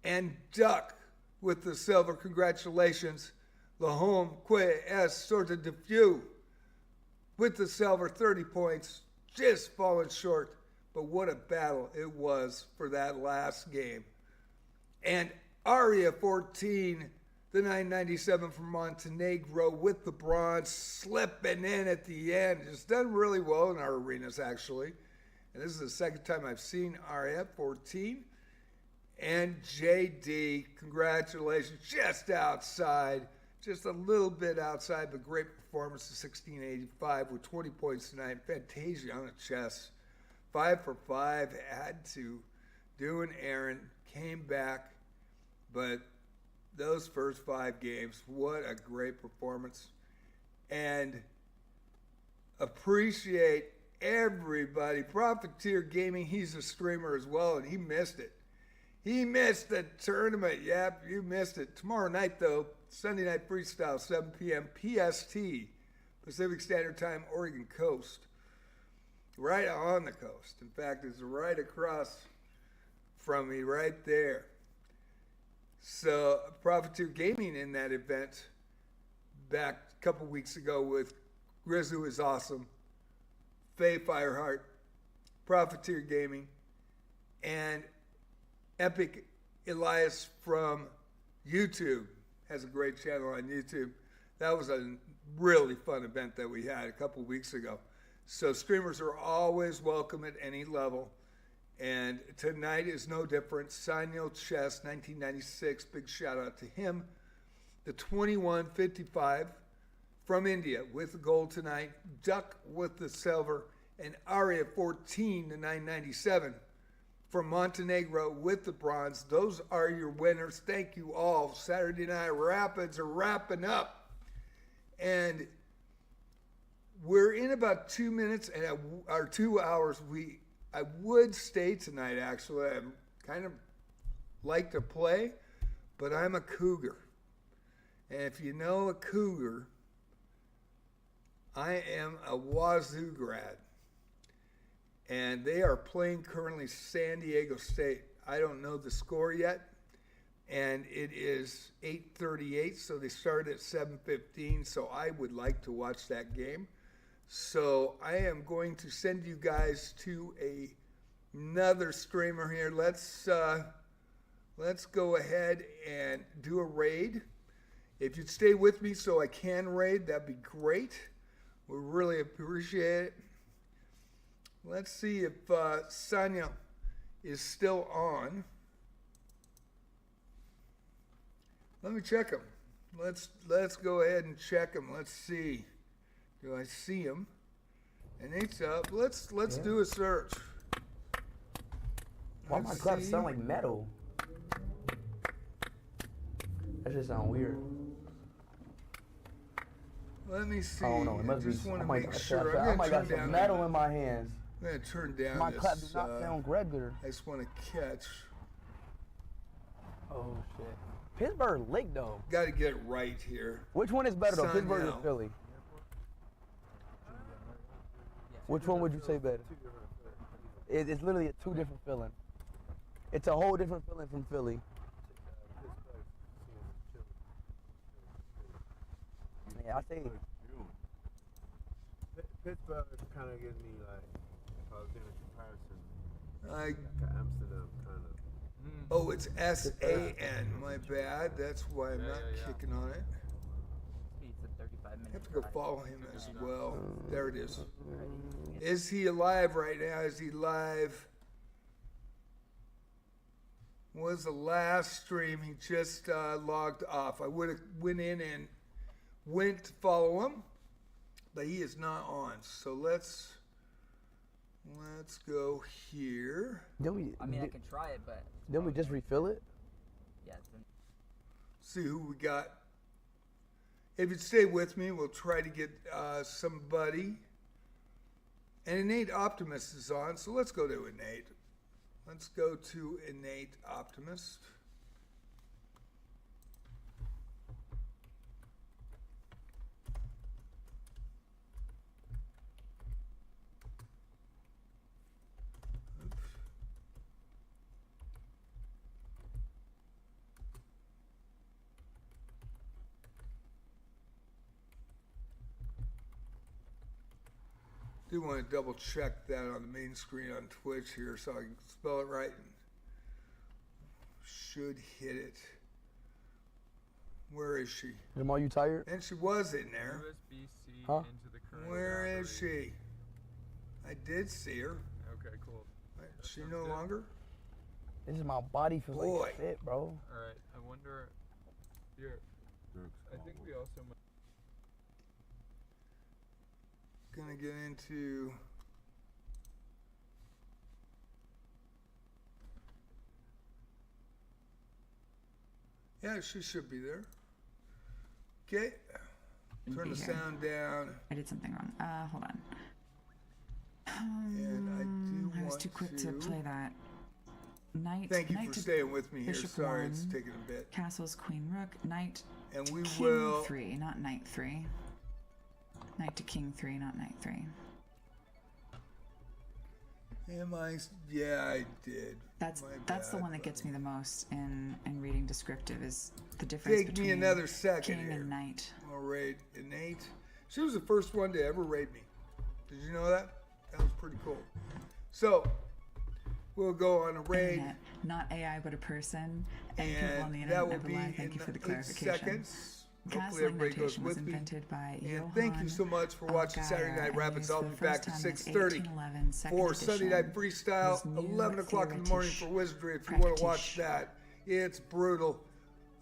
And Duck with the silver. Congratulations. La Home Que Es Sorta de Few with the silver, 30 points. Just falling short. But what a battle it was for that last game. And Aria 14, the 997 from Montenegro with the bronze, slipping in at the end. It's done really well in our arenas, actually. And this is the second time I've seen Aria 14. And JD, congratulations, just outside, just a little bit outside, but great performance of 1685 with 20 points tonight. Fantasia on the chess, 5 for 5, had to do an errand, came back, but those first 5 games, what a great performance. And appreciate everybody. Profiteer Gaming, he's a streamer as well, and he missed it. He missed the tournament. Yep, you missed it. Tomorrow night, though, Sunday Night Freestyle, 7 p.m. PST, Pacific Standard Time, Oregon coast. Right on the coast. In fact, it's right across from me right there. So, Profiteer Gaming in that event back a couple weeks ago with Grizzly is Awesome, Faye Fireheart, Profiteer Gaming, and Epic Elias from YouTube has a great channel on YouTube. That was a really fun event that we had a couple weeks ago. So streamers are always welcome at any level. And tonight is no different. Sanyal Chess, 1996, big shout out to him. The 2155 from India with the gold tonight. Duck with the silver. And Aria 14, the 997. From Montenegro with the bronze. Those are your winners. Thank you all. Saturday Night Rapids are wrapping up. And we're in about 2 minutes or 2 hours. I would stay tonight, actually. I kind of like to play, but I'm a cougar. And if you know a cougar, I am a Wazoo grad. And they are playing currently San Diego State. I don't know the score yet. And it is 8:38, so they start at 7:15. So I would like to watch that game. So I am going to send you guys to another streamer here. Let's go ahead and do a raid. If you'd stay with me so I can raid, that'd be great. We really appreciate it. Let's see if Sanya is still on. Let me check him. Let's go ahead and check him. Let's see. Do I see him? And it's up. Let's do a search. Why my claps sound like metal? That just sound weird. Let me see. Oh no, it must I just be. want Oh to my make God, sure. I might got some metal in my hands. I'm going to turn down My this. clap does not sound regular. I just want to catch. Oh shit. Pittsburgh Lake though. Got to get it right here. Which one is better though, Sanyal. Pittsburgh or Philly? Which one would you say better? It's literally a 2 different feeling. It's a whole different feeling from Philly. Yeah, I say. Pittsburgh kind of gives me like, if I was doing a comparison, I like Amsterdam kind of. Oh, it's S-A-N. My bad. That's why I'm not kicking on it. It's a 35 I minute have to go follow him as well. There it is. Already. Is he alive right now? Is he live? Was the last stream? He just logged off. I would have went in and went to follow him, but he is not on. So let's go here. Did we? I mean, I can try it, but Did we just refill it? yeah, it's been See who we got. If you'd stay with me, we'll try to get somebody. And Innate Optimist is on, so let's go to Innate. Let's go to Innate Optimist. Oops. Do want to double check that on the main screen on Twitch here so I can spell it right and should hit it. Where is she? Jamal, you tired? And she was in there. USB-C Huh? into the current Where is battery. she? I did see her. Okay, cool. Is she sounds no good. longer? This is my body feels Boy. like shit, bro. All right, I wonder. Here, I think we also might. Gonna get into. Yeah, she should be there. Okay. Turn Be the here. sound down. I did something wrong. Hold on. And I do I was want too quick to to play that. Knight. Thank you knight for to staying with me here. Bishop Sorry, it's 1, taking a bit. Castles, Queen, Rook, Knight, And we King will. 3, not Knight 3. Knight to King 3, not Knight 3. Am I? Yeah, I did. That's My the bad, one that gets buddy. me the most in reading descriptive is the difference Take me between another second King here. and Knight. I'll raid Innate. She was the first one to ever raid me. Did you know that? That was pretty cool. So, we'll go on a raid, Internet, not AI but a person, and people on the and internet that will never be lie. Thank in you for the 8 clarification. seconds. Hopefully Castling everybody goes notation was with me. invented by And Johann thank you so much for watching Saturday Night Algeier, Rapids. and I'll used be for the back first at time in 6:30 1811, second for Sunday Night edition. Freestyle, Was new 11 o'clock in the morning for theoretisch Wizardry if you want to watch praktisch. that. It's brutal.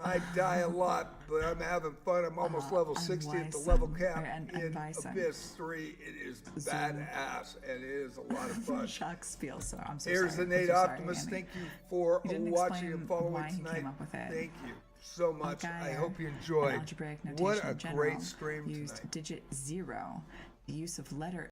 I die a lot, but I'm having fun. I'm almost level 60 at the level cap in Weissen. Abyss 3. It is badass, and it is a lot of fun. Shock spiel, so I'm so Here's sorry. the Nate I'm so sorry, Optimist. Andy. Thank you for You didn't watching explain and following why he tonight. came up with it. Thank you so much. I Algeier, hope you and enjoyed. algebraic notation What a in general great stream used tonight. digit 0, the use of letter